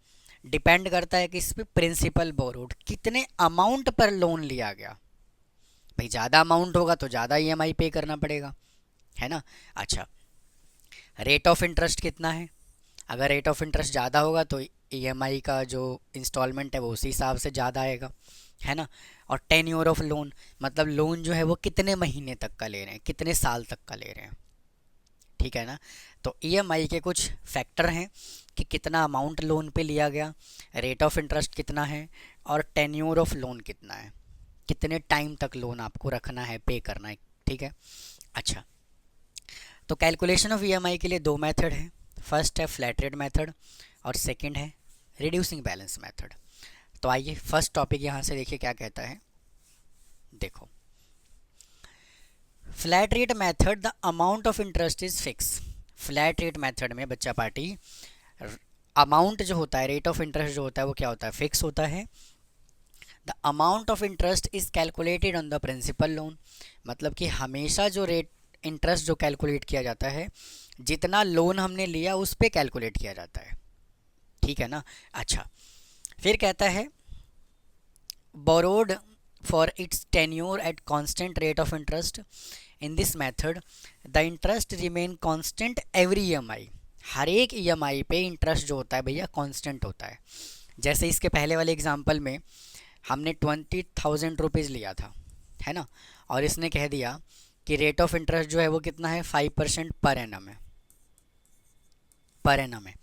डिपेंड करता है कि इस पे प्रिंसिपल बोरोड, कितने अमाउंट पर लोन लिया गया। भाई ज़्यादा अमाउंट होगा तो ज़्यादा ईएमआई पे करना पड़ेगा, है ना। अच्छा, रेट ऑफ इंटरेस्ट कितना है, अगर रेट ऑफ इंटरेस्ट ज़्यादा होगा तो ईएमआई का जो इंस्टॉलमेंट है वो उसी हिसाब से ज़्यादा आएगा, है ना। और टेन्योर ऑफ लोन, मतलब लोन जो है वो कितने महीने तक का ले रहे हैं, कितने साल तक का ले रहे हैं, ठीक है ना। तो ईएमआई के कुछ फैक्टर हैं कि कितना अमाउंट लोन पे लिया गया, रेट ऑफ इंटरेस्ट कितना है, और टेन्योर ऑफ लोन कितना है, कितने टाइम तक लोन आपको रखना है, पे करना है, ठीक है। अच्छा, तो कैलकुलेशन ऑफ ईएमआई के लिए दो मेथड हैं। फर्स्ट है फ्लैट रेट मेथड और सेकंड है रिड्यूसिंग बैलेंस मेथड। तो आइए फर्स्ट टॉपिक यहाँ से देखिए क्या कहता है। देखो, flat rate method, the amount of interest is fix. Flat rate method में बच्चा पार्टी, अमाउंट जो होता है, रेट ऑफ इंटरेस्ट जो होता है वो क्या होता है, फिक्स होता है। The amount of interest is calculated on the principal loan, मतलब कि हमेशा जो रेट इंटरेस्ट जो कैलकुलेट किया जाता है, जितना लोन हमने लिया उस पे कैलकुलेट किया जाता है, ठीक है ना। अच्छा, फिर कहता है borrowed for its tenure at constant rate of interest, in this method the interest remain constant every EMI. हर एक ईएमआई पे इंटरेस्ट जो होता है भैया कांस्टेंट होता है। जैसे इसके पहले वाले एग्जांपल में हमने 20,000 रुपीज़ लिया था, है ना, और इसने कह दिया कि रेट ऑफ इंटरेस्ट जो है वो कितना है, 5% पर एनम है, पर एनम है।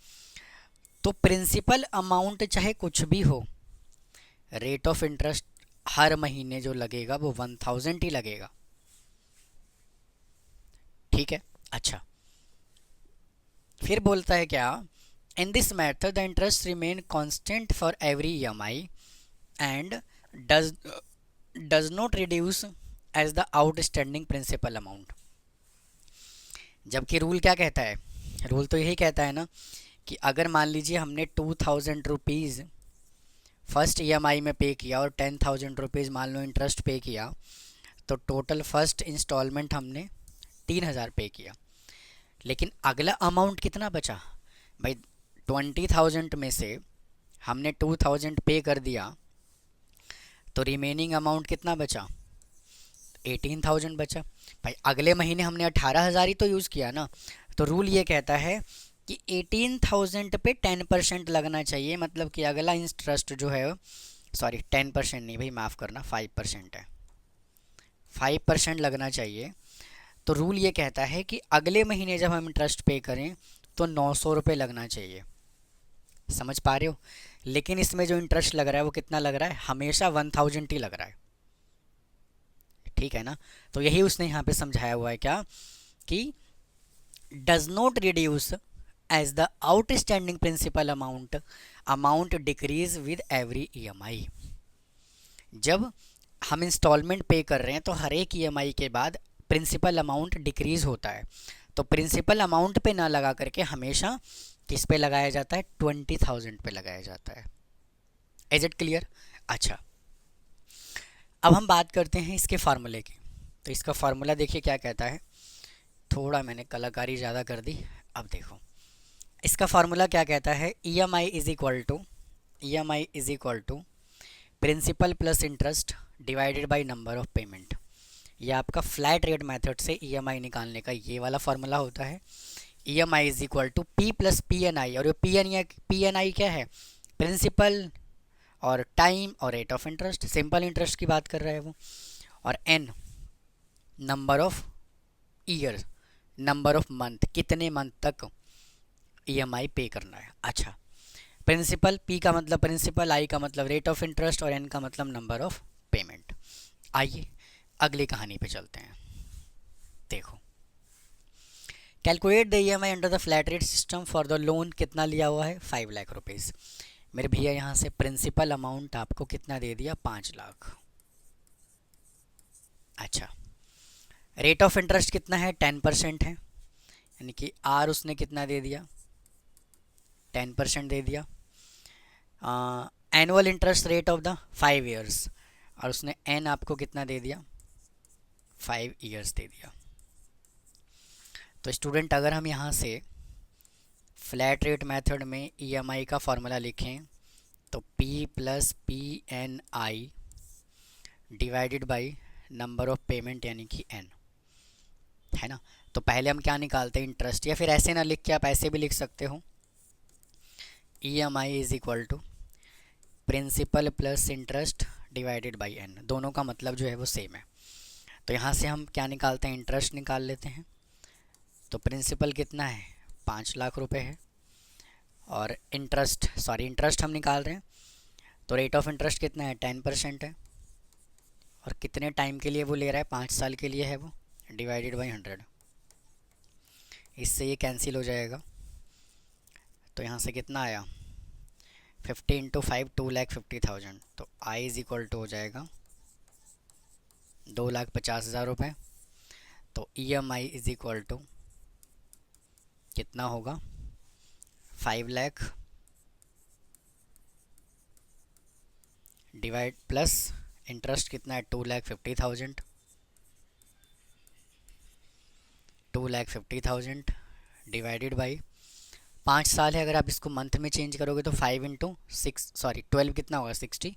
तो प्रिंसिपल अमाउंट चाहे कुछ भी हो, रेट ऑफ इंटरेस्ट हर महीने जो लगेगा वो 1,000 ही लगेगा, ठीक है। अच्छा, फिर बोलता है क्या, in this method the interest remain constant for every EMI and does does not reduce as the outstanding principal amount. जबकि रूल क्या कहता है, रूल तो यही कहता है ना कि अगर मान लीजिए हमने 2,000 रुपीज़ फर्स्ट ईएमआई में पे किया और 10,000 रुपीज़ मान लो इंटरेस्ट पे किया, तो टोटल फर्स्ट इंस्टॉलमेंट हमने 3,000 पे किया, लेकिन अगला अमाउंट कितना बचा भाई, 20,000 में से हमने 2,000 पे कर दिया, तो रिमेनिंग अमाउंट कितना बचा, 18,000 बचा। भाई अगले महीने हमने 18,000 ही तो यूज़ किया ना, तो रूल ये कहता है कि 18,000 पे 10% लगना चाहिए, मतलब कि अगला इंटरेस्ट जो है, सॉरी 10% नहीं भाई, माफ़ करना, 5% है, 5% लगना चाहिए। तो रूल ये कहता है कि अगले महीने जब हम इंटरेस्ट पे करें तो 900 रुपये लगना चाहिए, समझ पा रहे हो। लेकिन इसमें जो इंटरेस्ट लग रहा है वो कितना लग रहा है, हमेशा 1,000 ही लग रहा है, ठीक है ना। तो यही उसने यहाँ पे समझाया हुआ है क्या, कि does not reduce as the outstanding principal amount, amount decrease with every EMI. जब हम इंस्टॉलमेंट पे कर रहे हैं तो हर एक ईएमआई के बाद प्रिंसिपल अमाउंट डिक्रीज होता है, तो प्रिंसिपल अमाउंट पे ना लगा करके हमेशा किस पे लगाया जाता है, 20,000 पे लगाया जाता है। Is it clear? अच्छा, अब हम बात करते हैं इसके फार्मूले की। तो इसका फार्मूला देखिए क्या कहता है, थोड़ा मैंने कलाकारी ज़्यादा कर दी। अब देखो इसका फार्मूला क्या कहता है, E M I is equal to principal plus interest divided by number of payment. ये आपका फ्लैट रेट मेथड से ईएमआई निकालने का ये वाला फार्मूला होता है। EMI is equal to P plus P N I, और ये पी एन आई क्या है, प्रिंसिपल और टाइम और rate of interest, simple interest की बात कर रहा है वो, और an number of year, number of month, कितने मंथ तक ईएमआई पे करना है। अच्छा, प्रिंसिपल, पी का मतलब प्रिंसिपल, आई का मतलब रेट ऑफ इंटरेस्ट और एन का मतलब नंबर ऑफ पेमेंट। आइए अगली कहानी पे चलते हैं। देखो, calculate the EMI under the flat rate system for the loan, कितना लिया हुआ है, 5 लाख रुपीज़। मेरे भैया यहाँ से प्रिंसिपल अमाउंट आपको कितना दे दिया, 5 लाख। अच्छा, रेट ऑफ इंटरेस्ट कितना है, 10% है, यानी कि आर उसने कितना दे दिया, 10% दे दिया। Annual interest rate of the 5 years, और उसने एन आपको कितना दे दिया, 5 ईयर्स दे दिया। तो स्टूडेंट अगर हम यहाँ से फ्लैट रेट मेथड में ईएमआई का फॉर्मूला लिखें तो P plus P N I divided by number of payment यानी कि n, है ना। तो पहले हम क्या निकालते हैं, इंटरेस्ट, या फिर ऐसे ना लिख के आप ऐसे भी लिख सकते हो, EMI is equal to principal plus interest divided by n। दोनों का मतलब जो है वो सेम है। तो यहाँ से हम क्या निकालते हैं, इंटरेस्ट निकाल लेते हैं। तो प्रिंसिपल कितना है, 5 लाख रुपए है, और इंटरेस्ट हम निकाल रहे हैं, तो रेट ऑफ इंटरेस्ट कितना है, 10% है, और कितने टाइम के लिए वो ले रहा है, 5 साल के लिए है वो, डिवाइडेड बाई 100। इससे ये कैंसिल हो जाएगा। तो यहाँ से कितना आया, 50 इंटू 5 2,50,000। तो आई इज इक्वल टू हो जाएगा 2,50,000 रुपये। तो EMI इज इक्वल टू कितना होगा, 5 लाख डिवाइड प्लस इंटरेस्ट कितना है, 2,50,000। 2,50,000 डिवाइडेड बाई 5 साल है। अगर आप इसको मंथ में चेंज करोगे तो 5 इंटू 12 कितना होगा, 60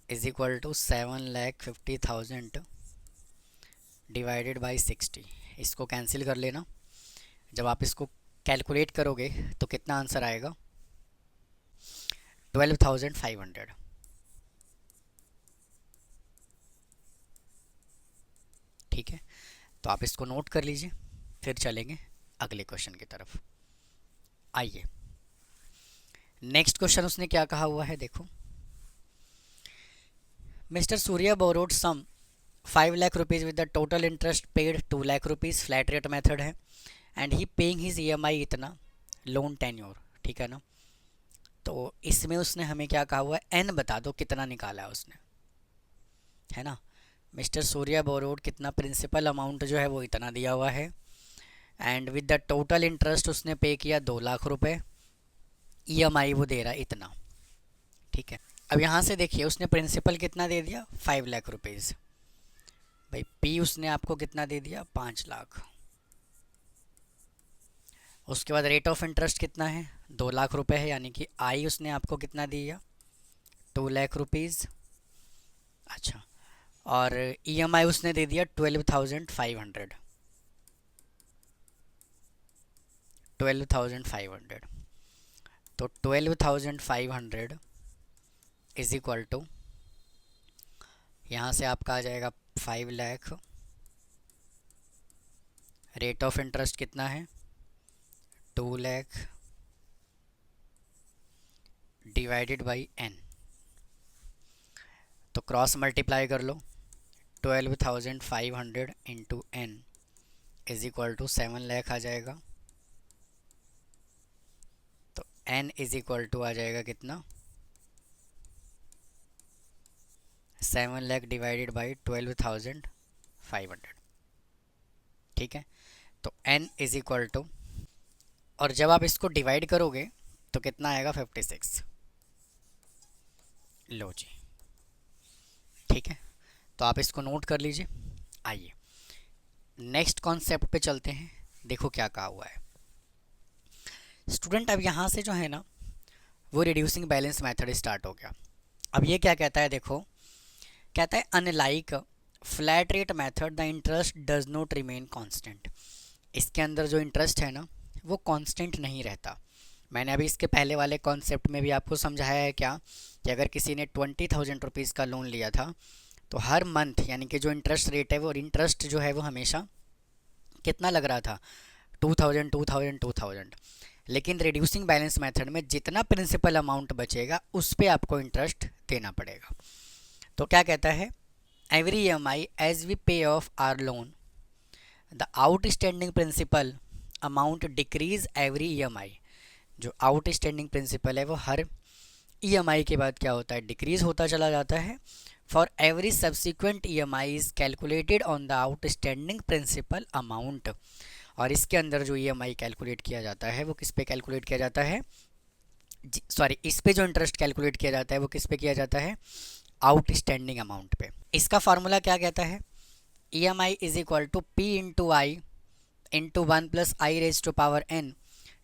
is equal to 7,50,000 divided by 60। इसको कैंसिल कर लेना। जब आप इसको कैलकुलेट करोगे तो कितना आंसर आएगा, 12,500। ठीक है, तो आप इसको नोट कर लीजिए, फिर चलेंगे अगले क्वेश्चन की तरफ। आइए, नेक्स्ट क्वेश्चन उसने क्या कहा हुआ है, देखो। Mister Surya borrowed sum 5 lakh rupees with the total interest paid 2 lakh rupees, flat rate method है, and he paying his EMI इतना, लोन टेन्योर, ठीक है ना। तो इसमें उसने हमें क्या कहा हुआ है, n बता दो कितना निकाला है उसने, है ना। मिस्टर सूर्या बोरोड कितना, प्रिंसिपल अमाउंट जो है वो इतना दिया हुआ है, and with the total interest उसने पे किया 2 लाख रुपए, EMI वो दे रहा है इतना, ठीक है। अब यहाँ से देखिए उसने प्रिंसिपल कितना दे दिया, 5 लाख रुपीज़, भाई P उसने आपको कितना दे दिया, 5 लाख। उसके बाद रेट ऑफ इंटरेस्ट कितना है, 2 लाख रुपए है, यानी कि I उसने आपको कितना दिया, 2 लाख रुपीज़। अच्छा, और EMI उसने दे दिया 12,500। 12,500, तो 12,500 इज इक्वल टू, यहाँ से आपका आ जाएगा 5 लाख, रेट ऑफ इंटरेस्ट कितना है, 2 लाख डिवाइडेड बाई n। तो क्रॉस मल्टीप्लाई कर लो, 12,500 into n is equal to 7 lakh आ जाएगा। तो n इज इक्वल टू आ जाएगा कितना, 7 लाख डिवाइडेड बाई 12,500, ठीक है। तो n इज इक्वल टू, और जब आप इसको डिवाइड करोगे तो कितना आएगा, 56। लो जी, ठीक है, तो आप इसको नोट कर लीजिए। आइए नेक्स्ट कॉन्सेप्ट पे चलते हैं, देखो क्या कहा हुआ है स्टूडेंट। अब यहाँ से जो है ना वो रिड्यूसिंग बैलेंस मेथड स्टार्ट हो गया। अब ये क्या कहता है, देखो कहता है unlike flat rate method the interest does not remain constant. इसके अंदर जो इंटरेस्ट है ना वो कांस्टेंट नहीं रहता। मैंने अभी इसके पहले वाले कॉन्सेप्ट में भी आपको समझाया है क्या, कि अगर किसी ने 20,000 रुपीज़ का लोन लिया था तो हर मंथ यानी कि जो इंटरेस्ट रेट है वो, और इंटरेस्ट जो है वो हमेशा कितना लग रहा था, 2,000 2,000 2,000। लेकिन रिड्यूसिंग बैलेंस मेथड में जितना प्रिंसिपल अमाउंट बचेगा उस पर आपको इंटरेस्ट देना पड़ेगा। तो क्या कहता है, every EMI as we pay off our loan the outstanding principal amount decrease every EMI। जो आउटस्टैंडिंग प्रिंसिपल है वो हर EMI के बाद क्या होता है, डिक्रीज होता चला जाता है। For every subsequent EMI is calculated on the outstanding principal amount. और इसके अंदर जो ईएमआई कैलकुलेट किया जाता है वो किस पे कैलकुलेट किया जाता है, सॉरी, इस पे जो इंटरेस्ट कैलकुलेट किया जाता है वो किस पे किया जाता है, आउटस्टैंडिंग अमाउंट पे। इसका फार्मूला क्या कहता है, E M I is equal to P into I into one plus I raise to power N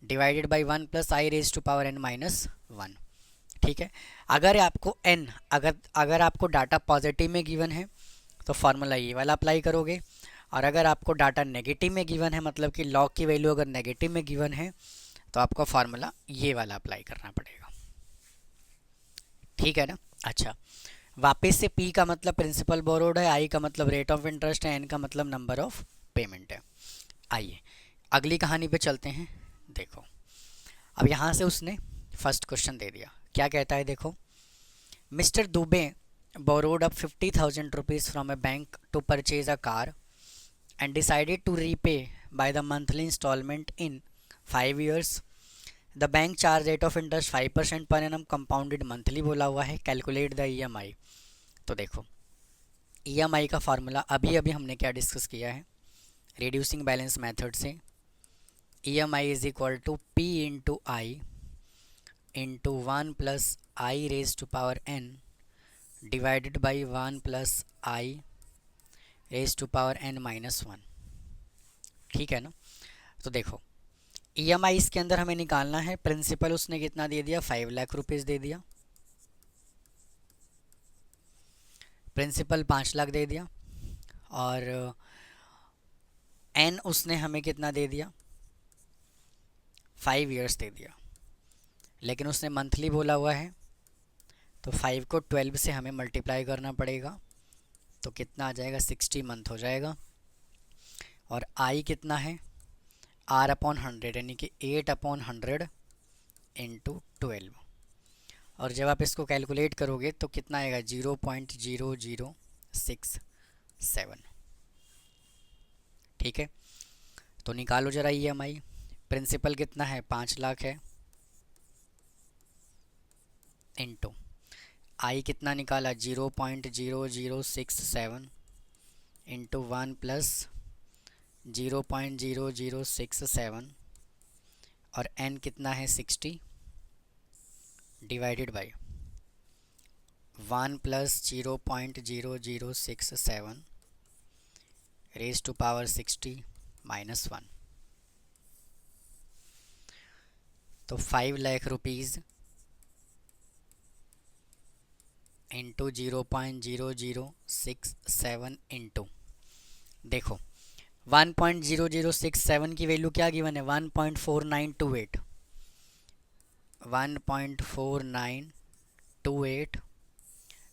divided by one plus I raise to power N minus one. ठीक है, अगर आपको N अगर आपको डाटा पॉजिटिव में given है तो formula ये वाला अप्लाई करोगे, और अगर आपको डाटा नेगेटिव में गिवन है, मतलब कि लॉग की वैल्यू अगर नेगेटिव में गिवन है, तो आपको फार्मूला ये वाला अप्लाई करना पड़ेगा। ठीक है ना। अच्छा, वापस से P का मतलब प्रिंसिपल बोरोड है, I का मतलब रेट ऑफ इंटरेस्ट है, N का मतलब नंबर ऑफ पेमेंट है। आइए अगली कहानी पे चलते हैं। देखो अब यहाँ से उसने फर्स्ट क्वेश्चन दे दिया, क्या कहता है देखो, mister Dubey borrowed up 50,000 rupees from a bank to purchase a car and decided to repay by the monthly installment in 5 years. The bank charge rate of interest 5% per annum compounded monthly बोला हुआ है, calculate the EMI। तो देखो EMI का formula अभी अभी हमने क्या डिस्कस किया है, रिड्यूसिंग बैलेंस मेथड से EMI is equal to P into I into one plus I raise to power N divided by one plus I raise to power N minus one. ठीक है ना। तो देखो EMI इसके अंदर हमें निकालना है, प्रिंसिपल उसने कितना दे दिया, 5 लाख रुपीज़ दे दिया, प्रिंसिपल 5 लाख दे दिया, और एन उसने हमें कितना दे दिया, 5 इयर्स दे दिया, लेकिन उसने मंथली बोला हुआ है, तो 5 को 12 से हमें मल्टीप्लाई करना पड़ेगा, तो कितना आ जाएगा, 60 मंथ हो जाएगा। और आई कितना है, R अपॉन 100 यानी कि 8 अपॉन 100 इंटू 12, और जब आप इसको कैलकुलेट करोगे तो कितना आएगा, 0.0067। ठीक है, तो निकालो जरा EMI। प्रिंसिपल कितना है, 5 लाख है, इंटू आई कितना निकाला, 0.0067 इंटू वन प्लस 0.0067 और n कितना है 60 divided by 1 plus 0.0067 raise to power 60 minus 1। तो 5 लाख रुपीज़ इंटू 0.0067 इंटू, देखो 1.0067 की वैल्यू क्या गिवन है, 1.4928, 1.4928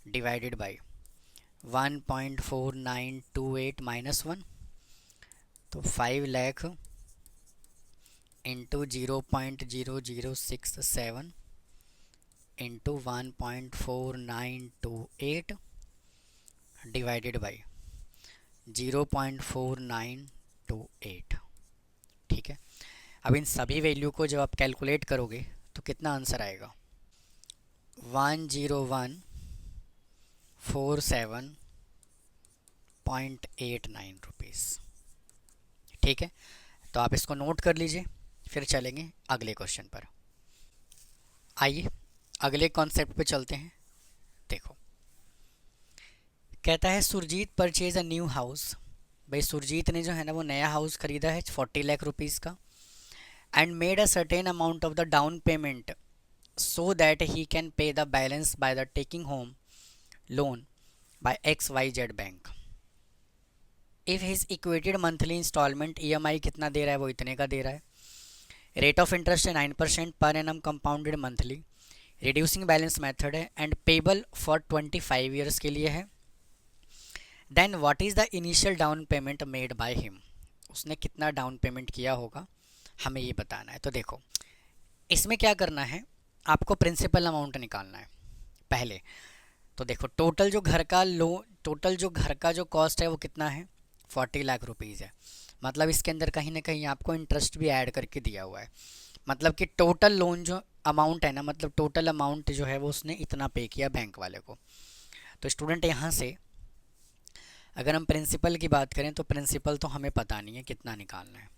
डिवाइडेड बाई 1.4928 माइनस 1, तो 5 lakh into 0.0067 into 1.4928 divided by 0.4928। ठीक है, अब इन सभी वैल्यू को जब आप कैलकुलेट करोगे तो कितना आंसर आएगा, 10147.89 रुपीज़। ठीक है, तो आप इसको नोट कर लीजिए, फिर चलेंगे अगले क्वेश्चन पर। आइए अगले कॉन्सेप्ट पे चलते हैं। देखो कहता है Surjit purchase a new house, भाई सुरजीत ने जो है ना वो नया हाउस खरीदा है 40 लाख रुपीज़ का, and made a certain amount of the down payment so that he can pay the balance by the taking home loan by XYZ bank. If his equated monthly installment EMI कितना दे रहा है, वो इतने का दे रहा है, rate of interest है 9% per annum compounded monthly, reducing balance method है, एंड पेबल फॉर 25 ईयर्स के लिए है, then what is the initial down payment made by him, उसने कितना डाउन पेमेंट किया होगा हमें ये बताना है। तो देखो इसमें क्या करना है, आपको प्रिंसिपल अमाउंट निकालना है पहले। तो देखो टोटल जो घर का जो कॉस्ट है वो कितना है, 40 लाख रुपीज़ है, मतलब इसके अंदर कहीं ना कहीं आपको इंटरेस्ट भी ऐड करके दिया हुआ है, मतलब कि टोटल लोन जो अमाउंट है ना, मतलब टोटल अमाउंट जो है वो उसने इतना पे किया बैंक वाले को। तो स्टूडेंट यहाँ से अगर हम प्रिंसिपल की बात करें तो प्रिंसिपल तो हमें पता नहीं है कितना निकालना है,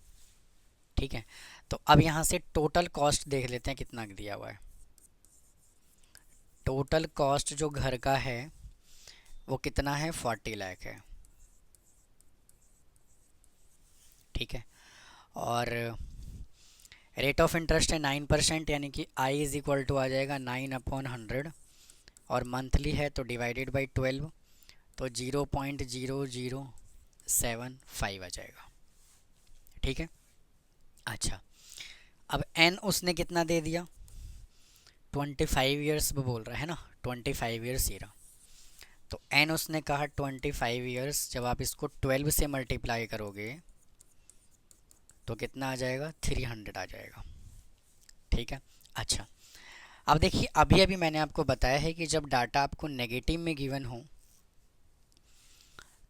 ठीक है। तो अब यहाँ से टोटल कॉस्ट देख लेते हैं कितना दिया हुआ है। टोटल कॉस्ट जो घर का है वो कितना है, 40 लाख है। ठीक है। और रेट ऑफ इंटरेस्ट है 9%, यानी कि आई इज इक्वल टू आ जाएगा 9/100, और मंथली है तो डिवाइडेड बाई 12, तो 0.0075 आ जाएगा। ठीक है। अच्छा, अब एन उसने कितना दे दिया, 25 ईयर्स बोल रहा है ना, 25 ईयर्स ही रहा। तो एन उसने कहा 25 ईयर्स, जब आप इसको 12 से मल्टीप्लाई करोगे तो कितना आ जाएगा, 300 आ जाएगा। ठीक है। अच्छा, अब देखिए अभी अभी मैंने आपको बताया है कि जब डाटा आपको नेगेटिव में गिवन हो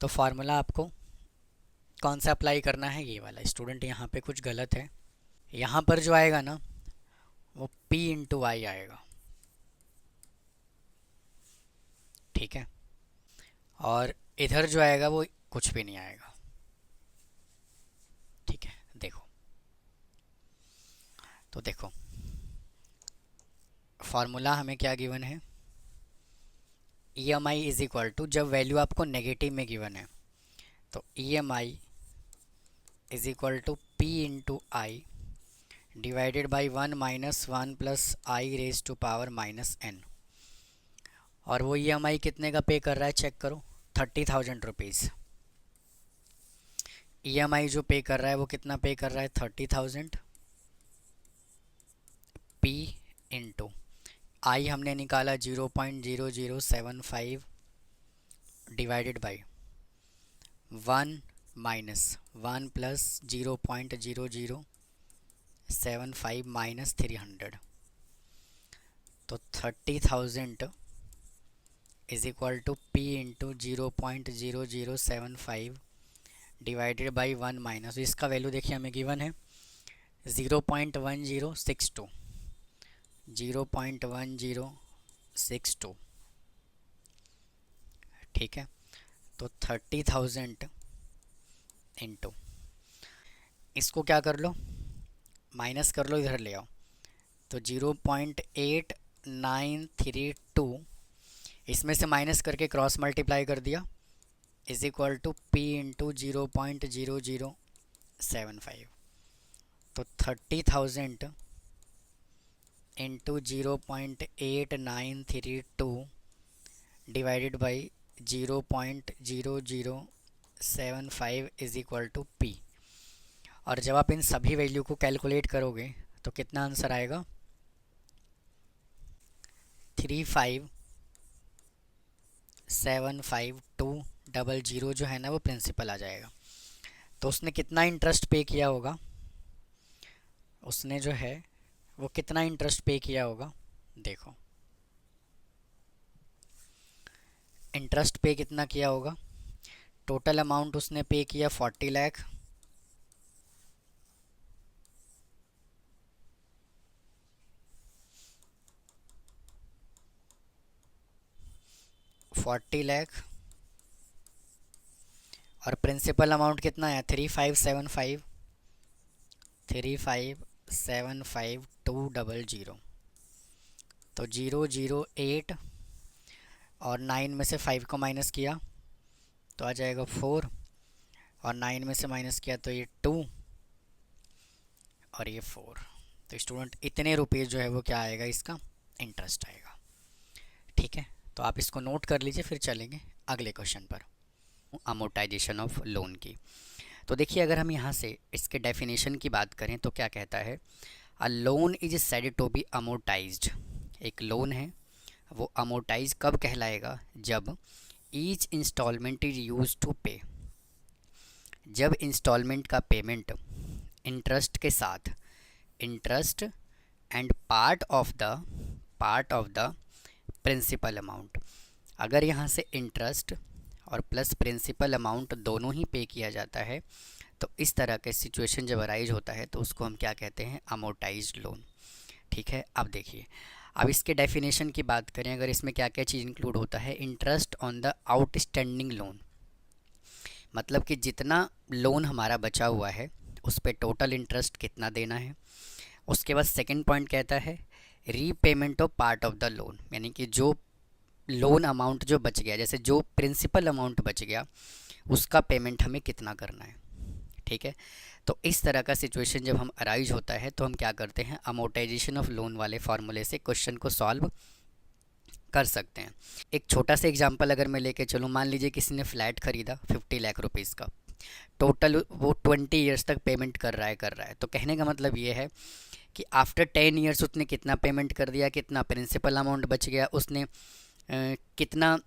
तो फार्मूला आपको कौन सा अप्लाई करना है, ये वाला। स्टूडेंट यहाँ पे कुछ गलत है, यहाँ पर जो आएगा ना वो P इंटू आई आएगा। ठीक है। और इधर जो आएगा वो कुछ भी नहीं आएगा। ठीक है। देखो, तो देखो फार्मूला हमें क्या गिवन है, EMI इज इक्वल टू, जब वैल्यू आपको नेगेटिव में गिवन है तो EMI is equal to P into I divided by 1 minus 1 plus I raise to power minus n। और वो EMI कितने का पे कर रहा है, चेक करो, 30,000 रुपीज़। EMI जो पे कर रहा है वो कितना पे कर रहा है, 30,000। P इंटू आई हमने निकाला 0.0075 divided by 1 minus 1 plus 0.0075 minus 300, तो 30,000 is equal to P into 0.0075 divided by 1 minus, इसका वैल्यू देखिए हमें गिवन है 0.1062, 0.1062। ठीक है। तो 30,000 इंटू, इसको क्या कर लो, माइनस कर लो, इधर ले आओ, तो 0.8932, इसमें से माइनस करके क्रॉस मल्टीप्लाई कर दिया, is equal to P into 0.0075। तो 30,000 into 0.8932 divided by 0.0075 is equal to P। और जब आप इन सभी वैल्यू को कैलकुलेट करोगे तो कितना आंसर आएगा, 3575200 जो है ना वो प्रिंसिपल आ जाएगा। तो उसने कितना इंटरेस्ट पे किया होगा, उसने जो है वो कितना इंटरेस्ट पे किया होगा, देखो इंटरेस्ट पे कितना किया होगा, टोटल अमाउंट उसने पे किया 40 लाख, 40 लाख, और प्रिंसिपल अमाउंट कितना है, 3575, 3575200, तो 008, और 9 में से 5 को माइनस किया तो आ जाएगा 4, और 9 में से माइनस किया तो ये 2 और ये 4। तो स्टूडेंट इतने रुपये जो है वो क्या आएगा, इसका इंटरेस्ट आएगा। ठीक है। तो आप इसको नोट कर लीजिए, फिर चलेंगे अगले क्वेश्चन पर, अमोर्टाइजेशन ऑफ लोन की। तो देखिए अगर हम यहाँ से इसके डेफिनेशन की बात करें तो क्या कहता है, a loan is said to be amortized. एक लोन है वो अमोर्टाइज कब कहलाएगा, जब each installment is use to pay, जब इंस्टॉलमेंट का पेमेंट इंटरेस्ट के साथ, interest and part of the principal amount, अगर यहाँ से इंटरेस्ट और प्लस प्रिंसिपल अमाउंट दोनों ही पे किया जाता है तो इस तरह के सिचुएशन जब अराइज होता है तो उसको हम क्या कहते हैं, अमोर्टाइज्ड लोन। ठीक है। अब देखिए, अब इसके डेफिनेशन की बात करें, अगर इसमें क्या क्या चीज़ इंक्लूड होता है, interest on the outstanding loan, मतलब कि जितना लोन हमारा बचा हुआ है उस पर टोटल इंटरेस्ट कितना देना है। उसके बाद सेकंड पॉइंट कहता है repayment of part of the loan, यानी कि जो लोन अमाउंट जो बच गया, जैसे जो प्रिंसिपल अमाउंट बच गया उसका पेमेंट हमें कितना करना है। ठीक है, तो इस तरह का सिचुएशन जब हम अराइज होता है तो हम क्या करते हैं, अमोर्टाइजेशन ऑफ लोन वाले फार्मूले से क्वेश्चन को सॉल्व कर सकते हैं। एक छोटा सा एग्जांपल अगर मैं लेके चलूँ, मान लीजिए किसी ने फ्लैट खरीदा 50 लाख रुपीज़ का, टोटल वो 20 ईयर्स तक पेमेंट कर रहा है। तो कहने का मतलब ये है कि आफ्टर 10 ईयर्स उसने कितना पेमेंट कर दिया, कितना प्रिंसिपल अमाउंट बच गया, उसने कितना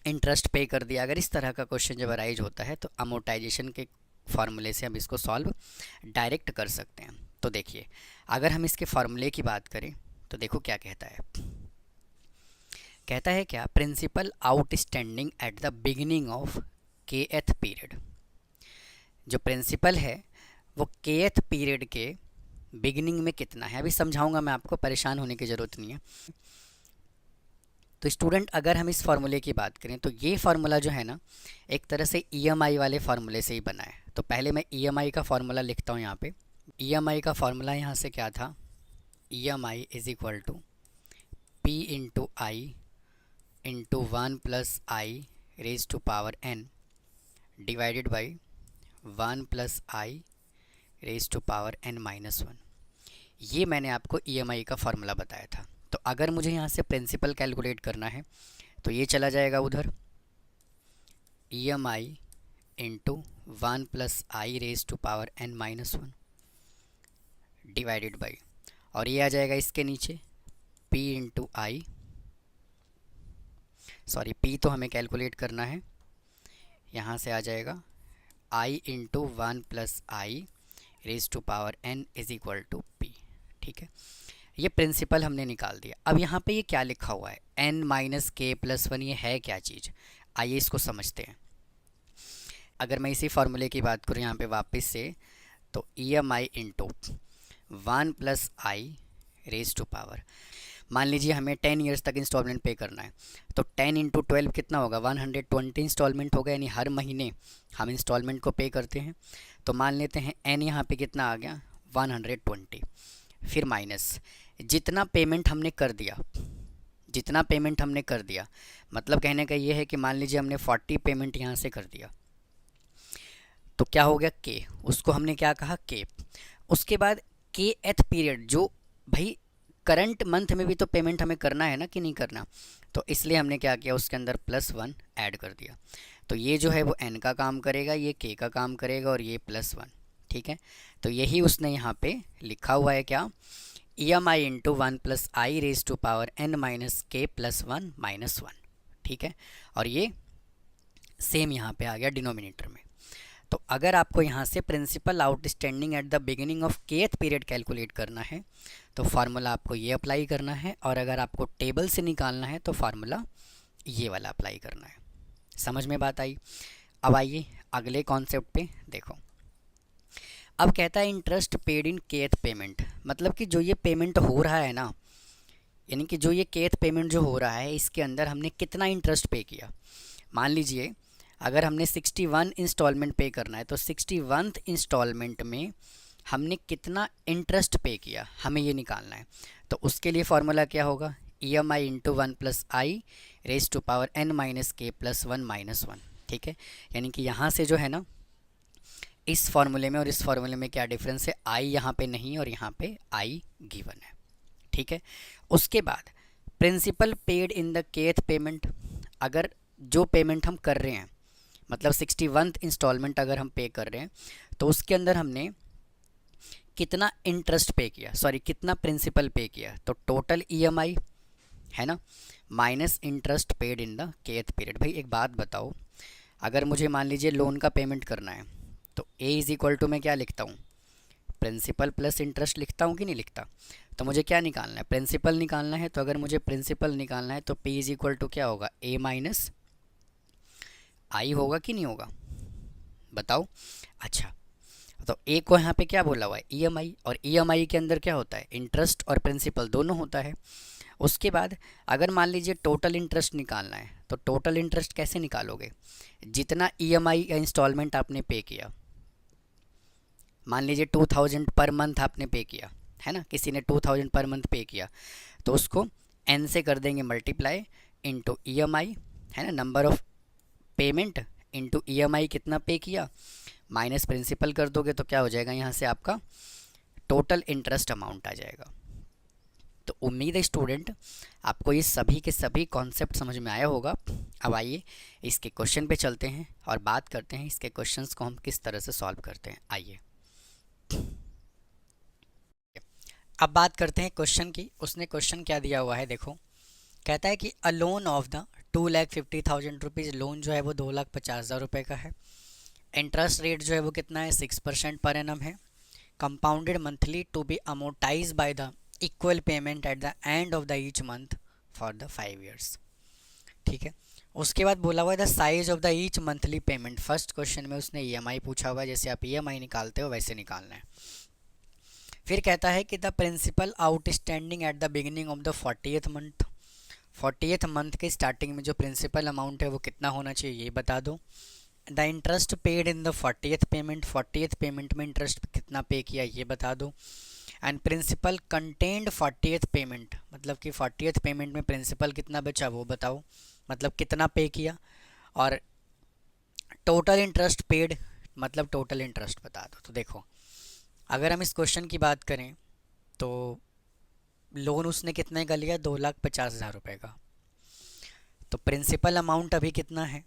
इंटरेस्ट पे कर दिया। अगर इस तरह का क्वेश्चन जब अराइज होता है तो अमोर्टाइजेशन के फार्मूले से हम इसको सॉल्व डायरेक्ट कर सकते हैं। तो देखिए, अगर हम इसके फार्मूले की बात करें तो देखो क्या कहता है। कहता है क्या, principal outstanding at the beginning of kth period. जो प्रिंसिपल है वो kth पीरियड के बिगिनिंग में कितना है, अभी समझाऊंगा मैं आपको, परेशान होने की ज़रूरत नहीं है। तो स्टूडेंट, अगर हम इस फार्मूले की बात करें तो ये फार्मूला जो है ना, एक तरह से ईएमआई वाले फार्मूले से ही बना है। तो पहले मैं ईएमआई का फार्मूला लिखता हूँ यहाँ पे। ईएमआई का फार्मूला यहाँ से क्या था, EMI is equal to P into I into 1 plus I raise to power n divided by 1 plus I raise to power n minus 1। ये मैंने आपको ईएमआई का फार्मूला बताया था। तो अगर मुझे यहाँ से प्रिंसिपल कैलकुलेट करना है तो ये चला जाएगा उधर, EMI into 1 plus I raise to power n minus 1 divided by, और ये आ जाएगा इसके नीचे p into I, sorry p तो हमें कैलकुलेट करना है, यहाँ से आ जाएगा i into 1 plus I raise to power n is equal to p। ठीक है, ये प्रिंसिपल हमने निकाल दिया। अब यहाँ पे ये क्या लिखा हुआ है, n माइनस के प्लस 1, ये है क्या चीज़, आइए इसको समझते हैं। अगर मैं इसी फार्मूले की बात करूँ यहाँ पे वापस से, तो E M I into 1 plus I raise to power, मान लीजिए हमें 10 ईयर्स तक इंस्टॉलमेंट पे करना है, तो 10 इंटू 12 कितना होगा, 120 इंस्टॉलमेंट होगा, यानी हर महीने हम इंस्टॉलमेंट को पे करते हैं। तो मान लेते हैं n यहाँ पे कितना आ गया, 120, फिर माइनस जितना पेमेंट हमने कर दिया, जितना पेमेंट हमने कर दिया, मतलब कहने का ये है कि मान लीजिए हमने 40 पेमेंट यहाँ से कर दिया, तो क्या हो गया k, उसको हमने क्या कहा k। उसके बाद kth पीरियड, जो भाई करंट मंथ में भी तो पेमेंट हमें करना है ना कि नहीं करना, तो इसलिए हमने क्या किया, उसके अंदर +1 ऐड कर दिया। तो ये जो है वो n का काम करेगा, ये k का काम करेगा, और ये +1। ठीक है, तो यही उसने यहाँ पे लिखा हुआ है, क्या, E M I into 1 plus I raise to power n minus K plus 1 minus 1। ठीक है, और ये सेम यहाँ पे आ गया डिनोमिनेटर में। तो अगर आपको यहाँ से principal outstanding at the beginning of kth period calculate करना है तो फार्मूला आपको ये अप्लाई करना है, और अगर आपको टेबल से निकालना है तो फार्मूला ये वाला अप्लाई करना है। समझ में बात आई। अब आइए अगले कॉन्सेप्ट पे देखो। अब कहता है interest paid in kth payment, मतलब कि जो ये पेमेंट हो रहा है ना, यानी कि जो ये kth पेमेंट जो हो रहा है इसके अंदर हमने कितना इंटरेस्ट पे किया। मान लीजिए अगर हमने 61 इंस्टॉलमेंट पे करना है तो 61th इंस्टॉलमेंट में हमने कितना इंटरेस्ट पे किया, हमें ये निकालना है। तो उसके लिए फार्मूला क्या होगा, E M I into 1 plus I raise to power n minus K plus 1 minus 1। ठीक है, यानी कि यहाँ से जो है ना, इस फार्मूले में और इस फार्मूले में क्या डिफरेंस है, आई यहाँ पे नहीं और यहाँ पे आई गिवन है। ठीक है, उसके बाद principal paid in the kth payment, अगर जो पेमेंट हम कर रहे हैं, मतलब 61th इंस्टॉलमेंट अगर हम पे कर रहे हैं तो उसके अंदर हमने कितना इंटरेस्ट पे किया, सॉरी कितना प्रिंसिपल पे किया, तो टोटल ईएमआई है ना, minus interest paid in the kth period. भाई एक बात बताओ, अगर मुझे मान लीजिए लोन का पेमेंट करना है तो a इज़ इक्वल टू मैं क्या लिखता हूँ, प्रिंसिपल प्लस इंटरेस्ट लिखता हूँ कि नहीं लिखता। तो मुझे क्या निकालना है, प्रिंसिपल निकालना है। तो अगर मुझे प्रिंसिपल निकालना है तो p इज़ इक्वल टू क्या होगा, a माइनस आई होगा कि नहीं होगा, बताओ। अच्छा, तो ए को यहाँ पे क्या बोला हुआ है, ईएमआई, और ईएमआई के अंदर क्या होता है, इंटरेस्ट और प्रिंसिपल दोनों होता है। उसके बाद अगर मान लीजिए टोटल इंटरेस्ट निकालना है तो टोटल इंटरेस्ट कैसे निकालोगे, जितना ईएमआई या इंस्टॉलमेंट आपने पे किया मान लीजिए 2000 पर मंथ आपने पे किया है ना, किसी ने 2000 पर मंथ पे किया, तो उसको n से कर देंगे मल्टीप्लाई इंटू EMI, है ना, number of payment into EMI कितना पे किया, माइनस प्रिंसिपल कर दोगे तो क्या हो जाएगा, यहाँ से आपका टोटल इंटरेस्ट अमाउंट आ जाएगा। तो उम्मीद है स्टूडेंट आपको ये सभी के सभी कॉन्सेप्ट समझ में आया होगा। अब आइए इसके क्वेश्चन पे चलते हैं और बात करते हैं इसके क्वेश्चंस को हम किस तरह से सॉल्व करते हैं। आइए अब बात करते हैं क्वेश्चन की। उसने क्वेश्चन क्या दिया हुआ है देखो, कहता है कि a loan of the 2,50,000 rupees, loan जो है वो 2,50,000 रुपये का है। इंटरेस्ट रेट जो है वो कितना है, 6% पर एनम है। Compounded monthly to be amortize by the equal payment at the end of the each month for the 5 years. ठीक है, उसके बाद बोला हुआ है the size of the each monthly payment. First question में उसने EMI पूछा हुआ है, जैसे आप EMI निकालते हो वैसे निकालना है। फिर कहता है कि the principal outstanding at the beginning of the 40th month, 40th month के स्टार्टिंग में जो प्रिंसिपल अमाउंट है वो कितना होना चाहिए ये बता दो। The interest paid in the 40th payment, 40th payment में इंटरेस्ट कितना पे किया ये बता दो। And principal contained 40th payment, मतलब कि 40th पेमेंट में प्रिंसिपल कितना बचा वो बताओ, मतलब कितना पे किया। और टोटल इंटरेस्ट पेड, मतलब टोटल इंटरेस्ट बता दो। तो देखो अगर हम इस क्वेश्चन की बात करें तो लोन उसने कितने का लिया, 2,50,000 रुपये का। तो प्रिंसिपल अमाउंट अभी कितना है,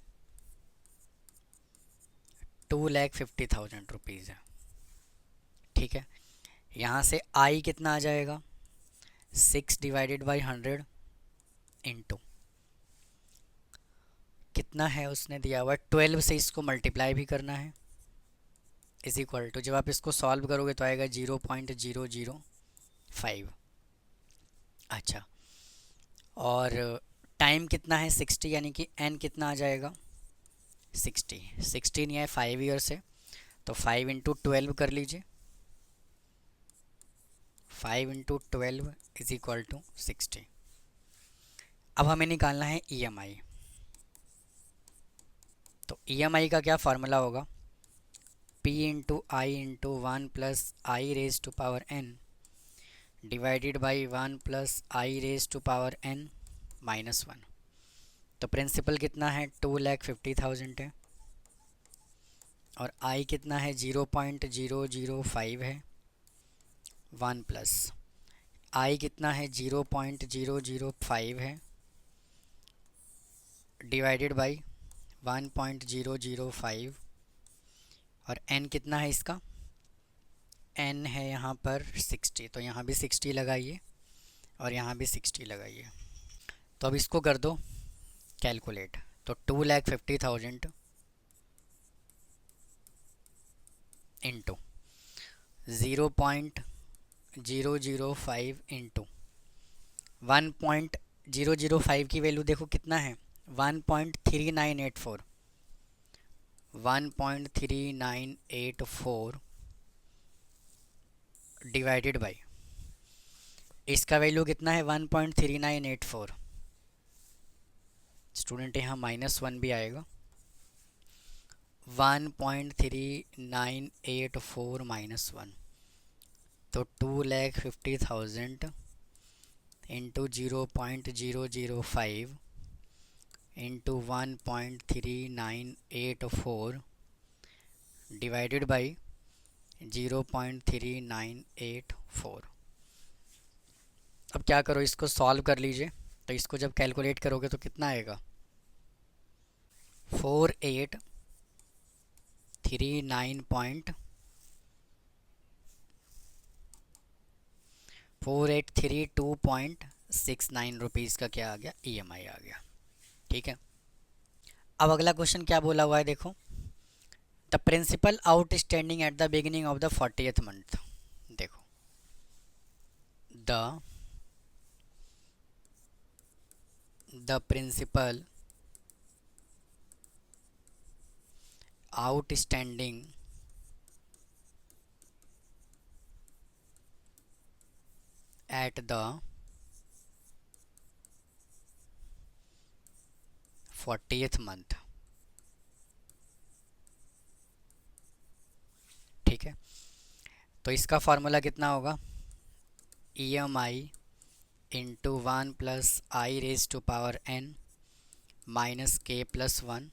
2,50,000 रुपीज़ है। ठीक है, यहाँ से आई कितना आ जाएगा, 6/100 इंटू कितना है उसने दिया हुआ 12 से इसको मल्टीप्लाई भी करना है, इज इक्वल टू, जब आप इसको सॉल्व करोगे तो आएगा 0.005। अच्छा, और टाइम कितना है 60, यानी कि n कितना आ जाएगा 60, 16 या 5 ईयर से, तो 5 इंटू 12 कर लीजिए, 5 इंटू 12 इज इक्वल टू 60। अब हमें निकालना है EMI। तो EMI का क्या फार्मूला होगा, P into I into 1 plus I raise to power n divided by 1 plus I raise to power n minus 1। तो प्रिंसिपल कितना है 2,50,000 है, और आई कितना है 0.005 है, 1 प्लस आई कितना है 0.005 है डिवाइडेड बाई 1.005, और n कितना है इसका, n है यहाँ पर 60, तो यहाँ भी 60 लगाइए और यहाँ भी 60 लगाइए। तो अब इसको कर दो कैलकुलेट, तो 2,50,000 इंटू 0.005 इंटू 1.005 की वैल्यू देखो कितना है 1.3984, 1.3984 डिवाइडेड बाई इसका वैल्यू कितना है 1.3984। स्टूडेंट यहाँ -1 भी आएगा, 1.3984 -1, तो 2,50,000 इंटू 0.005 इंटू 1.3984 डिवाइडेड बाई 0.3984। अब क्या करो, इसको सॉल्व कर लीजिए। तो इसको जब कैलकुलेट करोगे तो कितना आएगा 4832.69 रुपीज़ का क्या आ गया, EMI आ गया। ठीक है, अब अगला क्वेश्चन क्या बोला हुआ है देखो, the principal outstanding at the beginning of the 40th month. देखो the principal outstanding at the 40th month. ठीक है, तो इसका फार्मूला कितना होगा, EMI into 1 plus I raise to power n minus K plus 1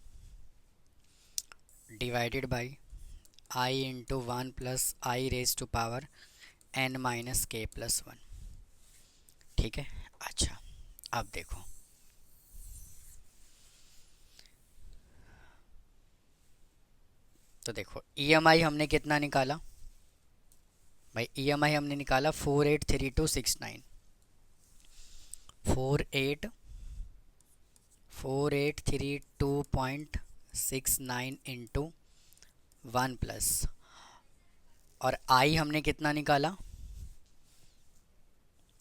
divided by I into 1 plus I raise to power n minus K plus 1। ठीक है। अच्छा, अब देखो, तो देखो EMI हमने कितना निकाला भाई, EMI हमने निकाला 483269, 4832.69 इंटू 1 प्लस, और I हमने कितना निकाला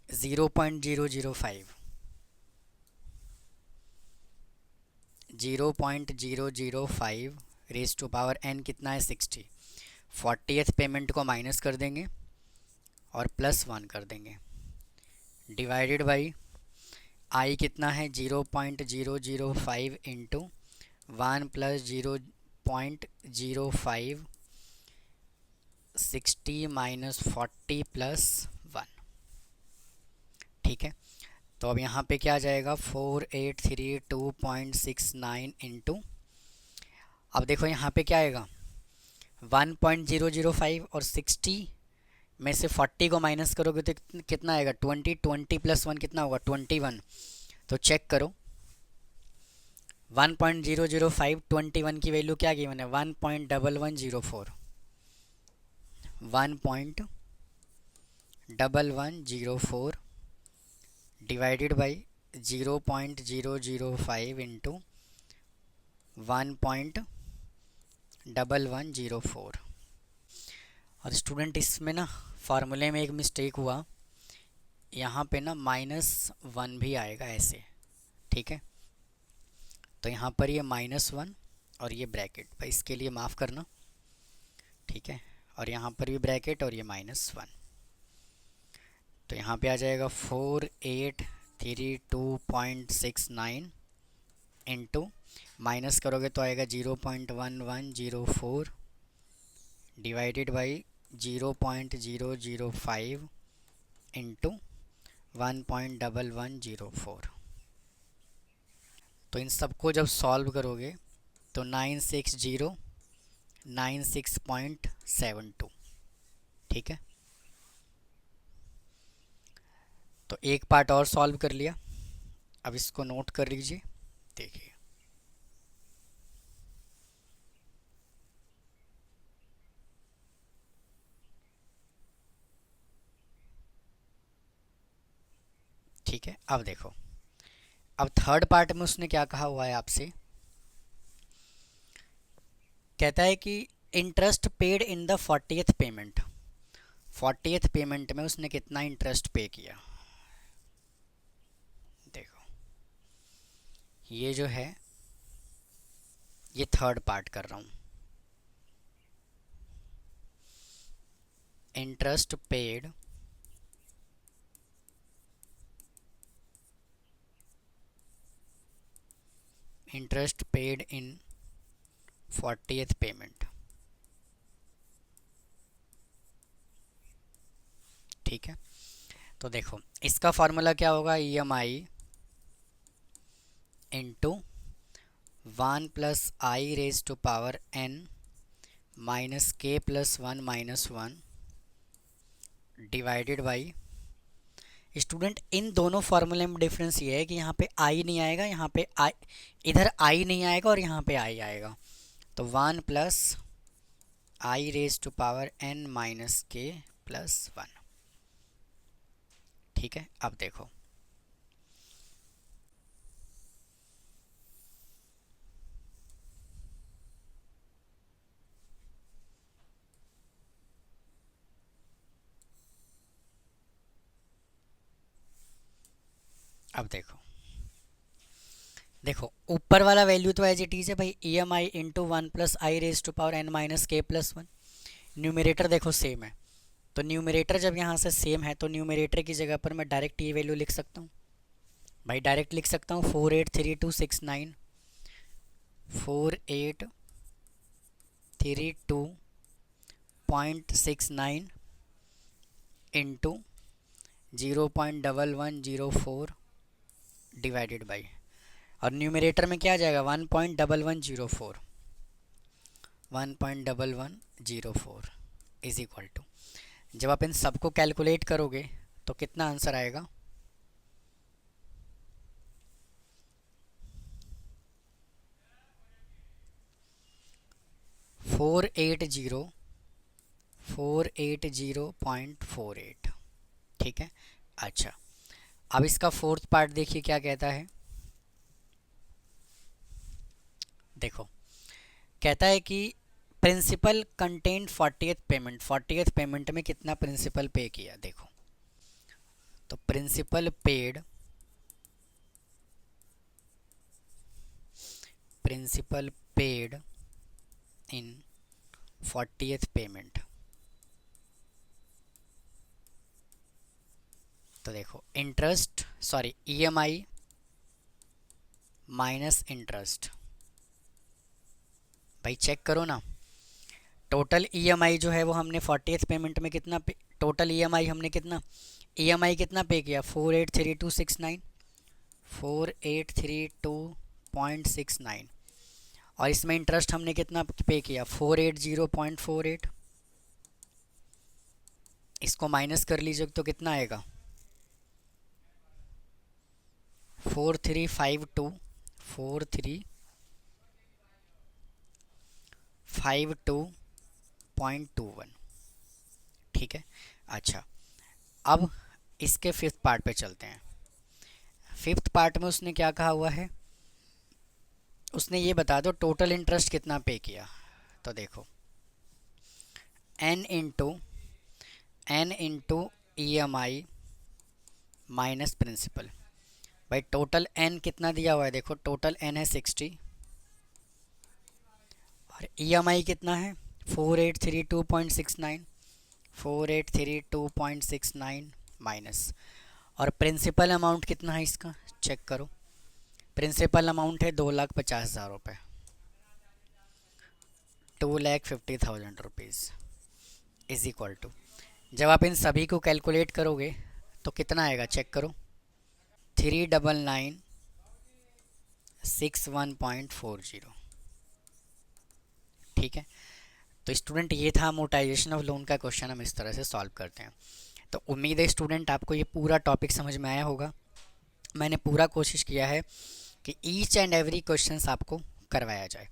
0.005, 0.005 रेज टू पावर n कितना है 60। 40th पेमेंट को माइनस कर देंगे और प्लस 1 कर देंगे, डिवाइडेड बाई आई कितना है 0.005 इंटू 1 प्लस 0.05, 60 माइनस 40 प्लस 1। ठीक है, तो अब यहाँ पे क्या आ जाएगा 4832.69 इंटू, अब देखो यहाँ पे क्या आएगा 1.005 और 60 में से 40 को माइनस करोगे तो कितना आएगा 20, 20 प्लस 1 कितना होगा 21। तो चेक करो 1.005 21 की वैल्यू क्या गिवन है 1.1104, 1.1104 डिवाइडेड बाई 0.005 इंटू 1.1104। और स्टूडेंट इसमें ना फार्मूले में एक मिस्टेक हुआ, यहाँ पे ना -1 भी आएगा ऐसे। ठीक है, तो यहाँ पर ये -1 और ये ब्रैकेट, भाई इसके लिए माफ़ करना। ठीक है, और यहाँ पर भी ब्रैकेट और ये -1, तो यहाँ पे आ जाएगा 4832.69 इंटू माइनस करोगे तो आएगा 0.1104 डिवाइडेड बाई 0.005 इंटू 1.1104। तो इन सबको जब सॉल्व करोगे तो 96096.72। ठीक है, तो एक पार्ट और सॉल्व कर लिया, अब इसको नोट कर लीजिए। देखिए ठीक है, अब देखो, अब थर्ड पार्ट में उसने क्या कहा हुआ है आपसे, कहता है कि interest paid in the 40th payment, 40th payment में उसने कितना इंटरेस्ट पे किया। देखो ये जो है ये थर्ड पार्ट कर रहा हूँ, interest paid in 40th payment. ठीक है, तो देखो इसका फॉर्मूला क्या होगा, EMI into 1 plus I raise to power n minus K plus 1 minus 1 divided by, student इन दोनों फार्मूले में डिफरेंस ये है कि यहाँ पे आई नहीं आएगा, यहाँ पे आई, इधर आई नहीं आएगा और यहाँ पे आई आएगा। तो 1 plus I raise to power n minus K plus 1। ठीक है, अब देखो अब देखो देखो ऊपर वाला वैल्यू तो एज इट इज है भाई, EMI into 1 plus I raise to power n minus K plus 1। Numerator देखो सेम है, तो न्यूमरेटर जब यहाँ से सेम है तो न्यूमरेटर की जगह पर मैं डायरेक्ट ये वैल्यू लिख सकता हूँ भाई, डायरेक्ट लिख सकता हूँ 483269, 4832.69 इंटू 0.1104 डिवाइडेड बाई, और न्यूमरेटर में क्या आ जाएगा 1.1104, 1.1104 इज इक्वल टू, जब आप इन सबको कैलकुलेट करोगे तो कितना आंसर आएगा, 480.48। ठीक है। अच्छा, अब इसका फोर्थ पार्ट देखिए क्या कहता है। देखो, कहता है कि principal content 40th payment, 40th payment में कितना प्रिंसिपल पे किया। देखो, तो प्रिंसिपल पेड इन 40th पेमेंट। तो देखो, interest sorry EMI minus interest, भाई चेक करो ना, टोटल ईएमआई जो है वो हमने 40th पेमेंट में कितना टोटल ईएमआई हमने कितना कितना पे किया, 483269, 4832.69, और इसमें इंटरेस्ट हमने कितना पे किया 480.48। इसको माइनस कर लीजिए तो कितना आएगा 4352.21। ठीक है। अच्छा, अब इसके फिफ्थ पार्ट पे चलते हैं। फिफ्थ पार्ट में उसने क्या कहा हुआ है, उसने ये बता दो टोटल इंटरेस्ट कितना पे किया। तो देखो, n इंटू ई एम आई माइनस प्रिंसिपल। भाई टोटल n कितना दिया हुआ है, देखो टोटल n है 60, और ई एम आई कितना है 4832.69, 4832.69 माइनस, और प्रिंसिपल अमाउंट कितना है इसका चेक करो। प्रिंसिपल अमाउंट है 2,50,000 रुपये, 2,50,000 रुपीज़ इज इक्वल टू, जब आप इन सभी को कैलकुलेट करोगे तो कितना आएगा चेक करो, 39961.40। ठीक है। तो स्टूडेंट, ये था अमोर्टाइजेशन ऑफ लोन का क्वेश्चन, हम इस तरह से सॉल्व करते हैं। तो उम्मीद है स्टूडेंट आपको ये पूरा टॉपिक समझ में आया होगा। मैंने पूरा कोशिश किया है कि ईच एंड एवरी क्वेश्चंस आपको करवाया जाए।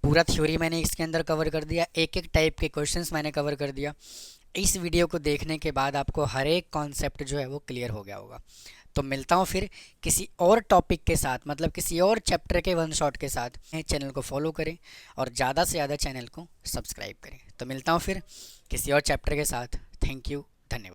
पूरा थ्योरी मैंने इसके अंदर कवर कर दिया, एक एक टाइप के क्वेश्चंस मैंने कवर कर दिया। इस वीडियो को देखने के बाद आपको हर एक कॉन्सेप्ट जो है वो क्लियर हो गया होगा। तो मिलता हूँ फिर किसी और टॉपिक के साथ, मतलब किसी और चैप्टर के वन शॉट के साथ। चैनल को फॉलो करें और ज़्यादा से ज़्यादा चैनल को सब्सक्राइब करें। तो मिलता हूँ फिर किसी और चैप्टर के साथ। थैंक यू, धन्यवाद।